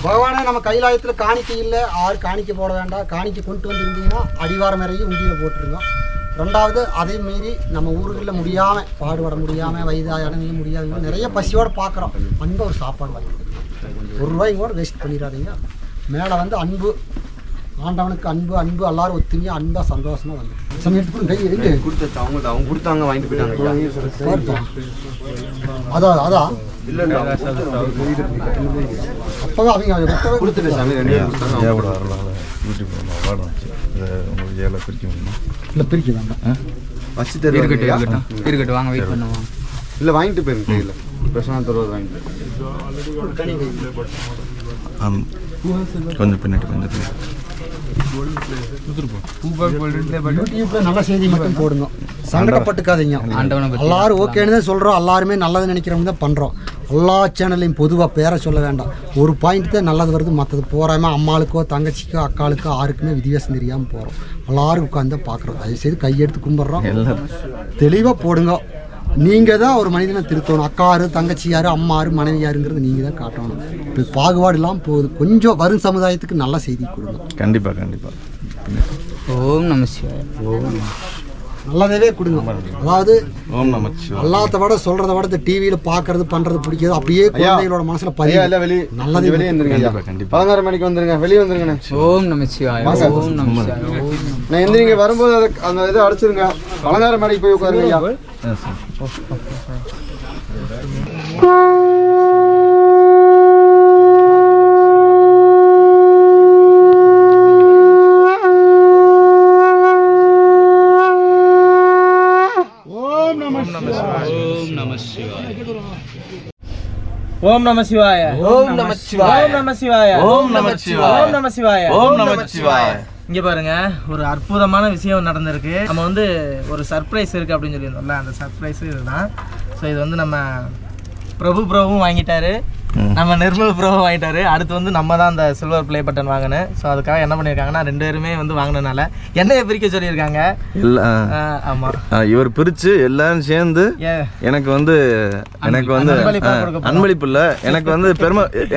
பகவானே, நம்ம கைலாயத்தில் காணிக்கை இல்லை, ஆறு காணிக்கை போட வேண்டாம். காணிக்கை கொண்டு வந்திருந்தீங்கன்னா அடிவாரம் நிறைய உண்டியில் போட்டுருங்க. 2வது, அதே மீறி நம்ம ஊர்களில் முடியாமல் பாடுபட முடியாமல் வயதானவங்க முடியாதவங்க நிறைய பசியோடு பார்க்குறோம். அன்பு ஒரு சாப்பாடு வாங்கி ₹1 கூட வேஸ்ட் பண்ணிடாதீங்க. மேலே வந்து அன்பு, ஆண்டவனுக்கு அன்பு, அன்பு எல்லாரும் ஒத்துமையாக அன்பாக சந்தோஷமாக வந்து அவங்க கொடுத்தாங்க, வாங்கிட்டு போயிட்டாங்க. அதான் அதான் அப்போவே அவங்க அதை கொடுத்துட்டு சாமி இல்லை பிரிக்க வேண்டாம். வச்சு இருக்கட்டும், வாங்க வெயிட் பண்ணுவோம். இல்லை வாங்கிட்டு போயிருங்க கையில் பிரசாந்த் வாங்கிட்டு கொஞ்சம் பின்னாடி யூடியூப்ல நல்ல செய்தி மட்டும் போடுங்க, சங்கடப்பட்டுக்காதீங்க. எல்லாரும் ஓகேன்னு தான் சொல்கிறோம், எல்லாருமே நல்லது நினைக்கிறவங்க தான் பண்ணுறோம். எல்லா சேனல்லையும் பொதுவாக பேரை சொல்ல வேண்டாம். ஒரு பாயிண்ட் தான் நல்லது வருது, மற்றது போகாமல் அம்மாளுக்கோ தங்கச்சிக்கோ அக்காளுக்கோ யாருக்குமே வித்தியாசம் தெரியாமல் போகிறோம். எல்லாரும் உட்காந்து பார்க்குறோம். தயவுசெய்து கையெடுத்து கும்பிட்றோம், தெளிவாக போடுங்க. நீங்கள் தான் ஒரு மனிதனை திருத்தணும். அக்காரு, தங்கச்சியாரு, அம்மாரு, மனைவியாருங்கிறது நீங்கள் தான் காட்டணும். இப்போ பாகுபாடு இல்லாமல் போகுது. கொஞ்சம் வரும் சமுதாயத்துக்கு நல்ல செய்தி கொடுங்க. கண்டிப்பாக கண்டிப்பாக. ஓம் நம சிவாய. ஓம் நல்லதாவே கொடுங்க. அதாவது ஓம் நமச்சிவாய. எல்லாத்த விட சொல்கிறத விட இந்த டிவியில் பார்க்கறது பண்ணுறது பிடிக்காது. அப்படியே குழந்தைகளோட மனசில் பதிவு. நல்லதே வெளியே வந்துருங்க. கண்டிப்பாக 11:30 மணிக்கு வந்துருங்க. வெளியே வந்துருங்க. ஓம் நம சிவாய. ஓம் நம சிவாய. நான் எந்திரிங்க வரும்போது அந்த இதை அடிச்சிருங்க. 11:30 மணிக்கு போய் உட்காருங்க. ஓம் நம சிவாய. ஓம் நம சிவாய. ஓம் நம சிவாய. ஓம் நம சிவாய. ஓம் நம சிவாய. ஓம் நம சிவாய. இங்க பாருங்க, ஒரு அற்புதமான விஷயம் நடந்திருக்கு. நம்ம வந்து ஒரு சர்ப்ரைஸ் இருக்கு அப்படின்னு சொல்லியிருந்தோம்ல, அந்த சர்ப்ரைஸ் இதுதான். ஸோ இது வந்து நம்ம பிரபுவும் வாங்கிட்டாரு, நம்ம நிர்மல் ப்ரோவும் வாங்கிட்டாரு. அடுத்து வந்து நம்ம தான் அந்த சில்வர் ப்ளே பட்டன் வாங்கினேன். ஸோ அதுக்காக என்ன பண்ணியிருக்காங்கன்னா 2 பேருமே வந்து வாங்கினதுனால என்னைய பிரிக்க சொல்லியிருக்காங்க. ஆமாம், இவர் பிரித்து எல்லாரும் சேர்ந்து எனக்கு வந்து அன்பளிப்பு இல்லை, எனக்கு வந்து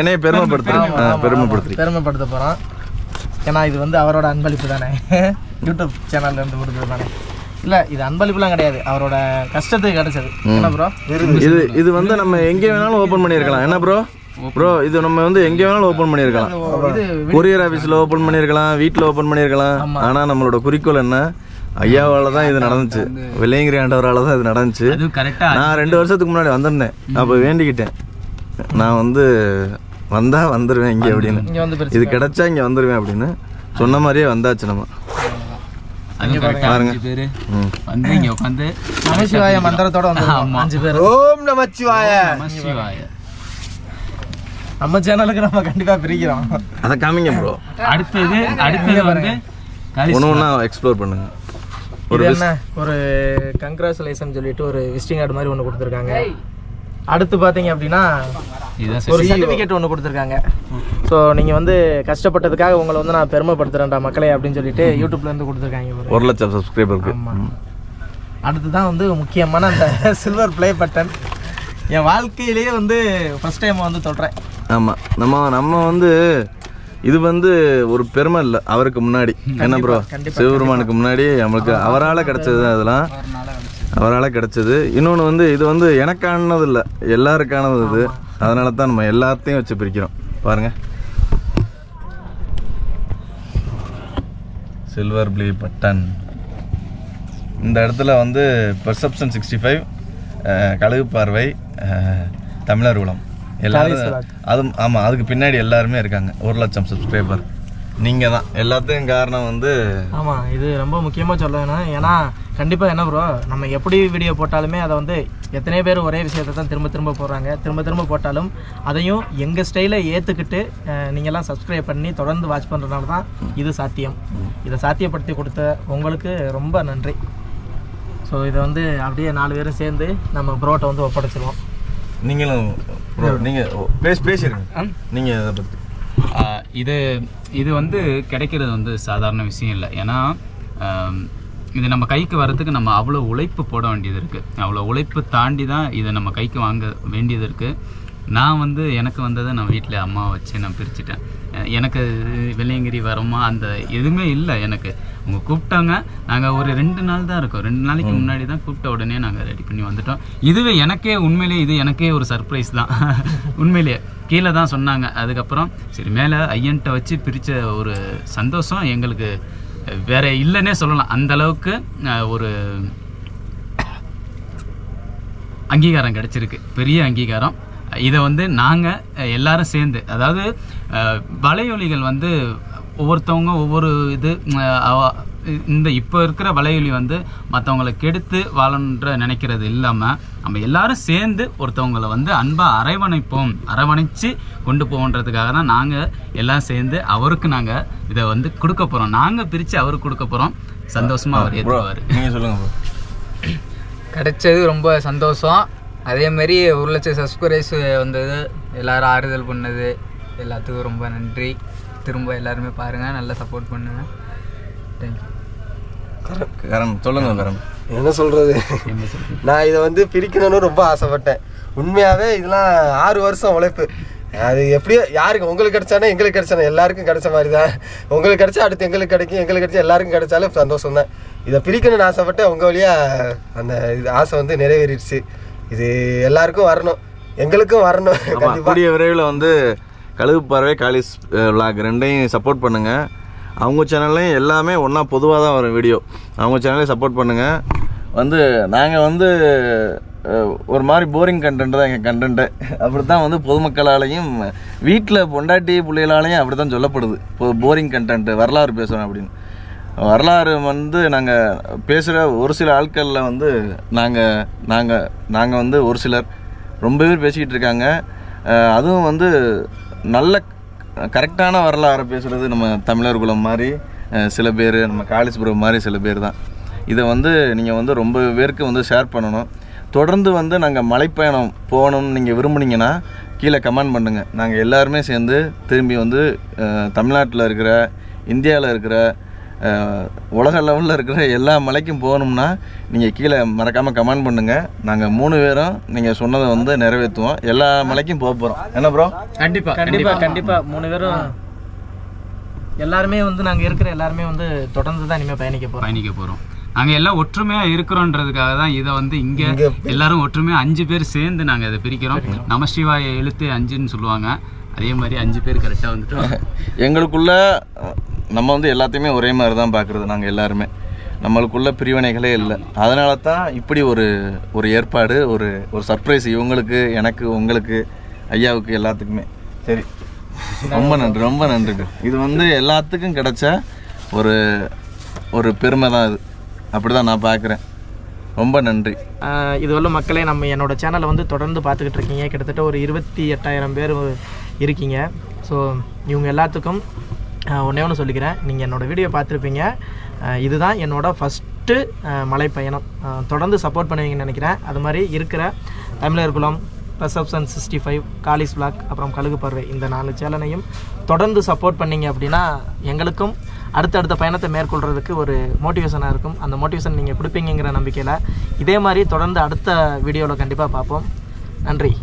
என்னைய பெருமைப்படுத்த போகிறோம். ஏன்னா இது வந்து அவரோட அன்பளிப்பு தானே, யூடியூப் சேனல்ல இருந்து கொடுத்தது தானே. இல்லை, இது அன்பளிப்புலாம் கிடையாது, அவரோட கஷ்டத்துக்கு கிடைச்சது. என்ன ப்ரோ, இது வந்து நம்ம எங்கே வேணாலும் ஓப்பன் பண்ணியிருக்கலாம். என்ன ப்ரோ இது நம்ம வந்து எங்கே வேணாலும் ஓப்பன் பண்ணியிருக்கலாம். கொரியர் ஆஃபீஸில் ஓப்பன் பண்ணியிருக்கலாம், வீட்டில் ஓப்பன் பண்ணியிருக்கலாம். ஆனால் நம்மளோட குறிக்கோள் என்ன, ஐயாவால் தான் இது நடந்துச்சு, வெள்ளையங்கிரி ஆண்டவரால் தான் இது நடந்துச்சு. நான் 2 வருஷத்துக்கு முன்னாடி வந்திருந்தேன். அப்போ வேண்டிக்கிட்டேன், நான் வந்து வந்துடுவேன் இங்கே அப்படின்னு, இது கிடைச்சா இங்கே வந்துடுவேன் அப்படின்னு சொன்ன மாதிரியே வந்தாச்சு. நம்ம நமசிவாய மந்திரத்தோட வந்து 5 பேர். ஓம் நமச்சிவாய. நம்ம சேனலுக்கு நம்ம கண்டிப்பா பிரிக்கிறோம். அதை காமிங்க ப்ரோ. அடுத்தது வந்து ஒண்ணா எக்ஸ்ப்ளோர் பண்ணுங்க. ஒரு கங்க்ராச்சுலேஷன் சொல்லிட்டு ஒரு விசிட்டிங் கார்டு மாதிரி ஒன்று கொடுத்துருக்காங்க. அடுத்து பார்த்தீங்க அப்படின்னா ஒரு சர்டிஃபிகேட் ஒன்று கொடுத்துருக்காங்க. ஸோ நீங்கள் வந்து கஷ்டப்பட்டதுக்காக உங்களை வந்து நான் பெருமைப்படுத்துகிறேன்டா மக்களே அப்படின்னு சொல்லிட்டு யூடியூப்லேருந்து கொடுத்துருக்காங்க. 1 லட்சம் சப்ஸ்கிரைபருக்கு. அடுத்து தான் வந்து முக்கியமான அந்த சில்வர் ப்ளே பட்டன். என் வாழ்க்கையிலேயே வந்து ஃபர்ஸ்ட் டைம் வந்து தொடுறேன். ஆமாம், நம்ம வந்து இது வந்து ஒரு பெருமை இல்லை, அவருக்கு முன்னாடி. என்ன ப்ரோ, சிவபெருமானுக்கு முன்னாடி நம்மளுக்கு அவரால் கிடைச்சது தான், அதெல்லாம் அவரால் கிடைச்சது. இன்னொன்று வந்து இது வந்து எனக்கானது இல்லை, எல்லாருக்கானது இது. அதனால தான் நம்ம எல்லாத்தையும் வச்சு பிரிக்கிறோம். பாருங்க, சில்வர் ப்ளே பட்டன். இந்த இடத்துல வந்து பெர்செப்ஷன் 65, கழுகு பார்வை, தமிழர் குலம் எல்லாரும். ஆமாம், அதுக்கு பின்னாடி எல்லாருமே இருக்காங்க. 1 லட்சம் சப்ஸ்கிரைபர் நீங்கள் தான். எல்லாத்தையும் காரணம் வந்து ஆமாம், இது ரொம்ப முக்கியமாக சொல்லணும். ஏன்னா கண்டிப்பாக என்ன ப்ரோ, நம்ம எப்படி வீடியோ போட்டாலுமே அதை வந்து எத்தனையோ பேர் ஒரே விஷயத்தை தான் திரும்ப போடுறாங்க. திரும்ப போட்டாலும் அதையும் எங்கள் ஸ்டைலை ஏற்றுக்கிட்டு நீங்கள்லாம் சப்ஸ்கிரைப் பண்ணி தொடர்ந்து வாட்ச் பண்ணுறதுனால தான் இது சாத்தியம். இதை சாத்தியப்படுத்தி கொடுத்த உங்களுக்கு ரொம்ப நன்றி. ஸோ இதை வந்து அப்படியே 4 பேரும் சேர்ந்து நம்ம ப்ரோட்டை வந்து ஒப்படைச்சிருவோம். நீங்களும் நீங்கள் பேசிடுங்க. நீங்கள் அதை பற்றி இது வந்து கிடைக்கிறது வந்து சாதாரண விஷயம் இல்லை. ஏன்னா இது நம்ம கைக்கு வர்றதுக்கு நம்ம அவ்வளோ உழைப்பு போட வேண்டியது இருக்குது. அவ்வளோ உழைப்பு தாண்டி தான் இதை நம்ம கைக்கு வாங்க வேண்டியது இருக்குது. நான் வந்து எனக்கு வந்ததை நான் வீட்டில் அம்மா வச்சு நான் பிரிச்சுட்டேன். எனக்கு வெள்ளையங்கிரி வரமா அந்த எதுவுமே இல்லை. எனக்கு அவங்க கூப்பிட்டாங்க, நாங்கள் ஒரு 2 நாள் தான் இருக்கோம். 2 நாளைக்கு முன்னாடி தான் கூப்பிட்ட உடனே நாங்கள் ரெடி பண்ணி வந்துட்டோம். இதுவே எனக்கே உண்மையிலேயே இது எனக்கே ஒரு சர்ப்ரைஸ் தான். உண்மையிலேயே கீழே தான் சொன்னாங்க. அதுக்கப்புறம் சரி மேலே ஐயன்ட்ட வச்சு பிரித்த ஒரு சந்தோஷம் எங்களுக்கு வேற இல்லைன்னே சொல்லலாம். அந்த அளவுக்கு ஒரு அங்கீகாரம் கிடைச்சிருக்கு, பெரிய அங்கீகாரம். இதை வந்து நாங்கள் எல்லாரும் சேர்ந்து, அதாவது வலையொலிகள் வந்து ஒவ்வொருத்தவங்க ஒவ்வொரு இது, இந்த இப்போ இருக்கிற வலையொலி வந்து மற்றவங்களை கெடுத்து வாழன்ற நினைக்கிறது இல்லாமல் நம்ம எல்லாரும் சேர்ந்து ஒருத்தவங்களை வந்து அன்பாக அரவணைச்சு கொண்டு போகன்றதுக்காக தான் நாங்கள் எல்லாம் சேர்ந்து அவருக்கு நாங்கள் இதை வந்து கொடுக்க போகிறோம். நாங்கள் பிரித்து அவருக்கு கொடுக்க போகிறோம். சந்தோஷமாக அவர் ஏற்றுவார். நீங்கள் சொல்லுங்கள். கிடைச்சது ரொம்ப சந்தோஷம். அதேமாரி 1 லட்சம் சப்ஸ்கிரைபர்ஸ் வந்தது, எல்லோரும் ஆறுதல் பண்ணது எல்லாத்துக்கும் ரொம்ப நன்றி. திரும்ப எல்லாருமே பாருங்கள், நல்லா சப்போர்ட் பண்ணுங்கள். தேங்க்யூ. கரண் சொல்லுங்கள். கரண் என்ன சொல்கிறது, நான் இதை வந்து பிரிக்கணும்னு ரொம்ப ஆசைப்பட்டேன். உண்மையாகவே இதெல்லாம் 6 வருஷம் உழைப்பு. அது எப்படியோ யாருக்கு உங்களுக்கு கிடைச்சானே எங்களுக்கு கிடைச்சானே எல்லாருக்கும் கிடைச்ச மாதிரி தான். உங்களுக்கு கிடைச்சா அடுத்து எங்களுக்கு கிடைக்கும், எங்களுக்கு கிடைச்சா எல்லாருக்கும் கிடைச்சாலும் சந்தோஷம் தான். இதை பிரிக்கணும்னு ஆசைப்பட்டேன். உங்கள் வழியாக அந்த இது ஆசை வந்து நிறைவேறிடுச்சு. இது எல்லாருக்கும் வரணும், எங்களுக்கும் வரணும். கூடிய விரைவில் வந்து கழுகு பார்வை காலிஸ் விளாக் ரெண்டையும் சப்போர்ட் பண்ணுங்கள். அவங்க சேனல்லையும் எல்லாமே ஒன்றா பொதுவாக தான் வரும் வீடியோ. அவங்க சேனலையும் சப்போர்ட் பண்ணுங்கள். வந்து நாங்கள் வந்து ஒரு மாதிரி போரிங் கண்டென்ட் தான் எங்கள் கண்டென்ட்டு. அப்படி தான் வந்து பொதுமக்களாலையும் வீட்டில் பொண்டாட்டி பிள்ளைகளாலையும் அப்படி தான் சொல்லப்படுது. போரிங் கண்டென்ட்டு, வரலாறு பேசுகிறோம் அப்படின்னு. வரலாறு வந்து நாங்கள் பேசுகிற ஒரு சில ஆட்களில் வந்து நாங்கள் வந்து ஒரு சிலர் ரொம்ப பேர் பேசிக்கிட்டு இருக்காங்க. அதுவும் வந்து நல்ல கரெக்டான வரலாறு பேசுகிறது நம்ம தமிழர் குலம் மாதிரி சில பேர், நம்ம காளிஸ்புரம் மாதிரி சில பேர் தான். இதை வந்து நீங்கள் வந்து ரொம்ப பேருக்கு வந்து ஷேர் பண்ணணும். தொடர்ந்து வந்து நாங்கள் மலைப்பயணம் போகணும்னு நீங்கள் விரும்புனீங்கன்னா கீழே கமெண்ட் பண்ணுங்கள். நாங்கள் எல்லாருமே சேர்ந்து திரும்பி வந்து தமிழ்நாட்டில் இருக்கிற, இந்தியாவில் இருக்கிற, உலக லெவலில் இருக்கிற எல்லா மலைக்கும் போகணும்னா நீங்கள் கீழே மறக்காமல் கமெண்ட் பண்ணுங்கள். நாங்கள் 3 பேரும் நீங்கள் சொன்னதை வந்து நிறைவேற்றுவோம். எல்லா மலைக்கும் போக போகிறோம். என்ன ப்ரோ? கண்டிப்பாக 3 பேரும் எல்லாருமே வந்து நாங்கள் இருக்கிற எல்லாருமே வந்து தொடர்ந்து தான் இனிமேல் பயணிக்க போகிறோம். நாங்கள் எல்லாம் ஒற்றுமையாக இருக்கிறோன்றதுக்காக தான் இதை வந்து இங்கே எல்லாரும் ஒற்றுமையாக 5 பேர் சேர்ந்து நாங்கள் இதை பிரிக்கிறோம். நமசிவாய எழுத்து 5ன்னு சொல்லுவாங்க. அதே மாதிரி 5 பேர் கரெக்டாக வந்துட்டு எங்களுக்குள்ள நம்ம வந்து எல்லாத்தையுமே ஒரே மாதிரி தான் பார்க்குறது. நாங்கள் எல்லாருமே நம்மளுக்குள்ள பிரிவினைகளே இல்லை. அதனால தான் இப்படி ஒரு ஏற்பாடு, ஒரு சர்ப்ரைஸ் இவங்களுக்கு, எனக்கு, உங்களுக்கு, ஐயாவுக்கு, எல்லாத்துக்குமே. சரி, ரொம்ப நன்றி. இது வந்து எல்லாத்துக்கும் கிடைச்ச ஒரு பெருமை தான் இது. அப்படி தான் நான் பார்க்குறேன். ரொம்ப நன்றி. இதுவரை மக்களே, நம்ம என்னோடய சேனலை வந்து தொடர்ந்து பார்த்துக்கிட்டு இருக்கீங்க. கிட்டத்தட்ட ஒரு 28,000 பேர் இருக்கீங்க. ஸோ இவங்க எல்லாத்துக்கும் ஒன்றே ஒன்று சொல்லிக்கிறேன். நீங்கள் என்னோடய வீடியோ பார்த்துருப்பீங்க. இதுதான் என்னோடய ஃபஸ்ட்டு மலைப்பயணம். தொடர்ந்து சப்போர்ட் பண்ணுவீங்கன்னு நினைக்கிறேன். அது மாதிரி இருக்கிற தமிழர் குலம், பெர்செப்ஷன் 65, காலிஸ் விளாக், அப்புறம் கழுகு பார்வை, இந்த 4 சேனலையும் தொடர்ந்து சப்போர்ட் பண்ணிங்க அப்படின்னா எங்களுக்கும் அடுத்தடுத்த பயணத்தை மேற்கொள்கிறதுக்கு ஒரு மோட்டிவேஷனாக இருக்கும். அந்த மோட்டிவேஷன் நீங்கள் கொடுப்பீங்கிற நம்பிக்கையில் இதே மாதிரி தொடர்ந்து அடுத்த வீடியோவில் கண்டிப்பாக பார்ப்போம். நன்றி.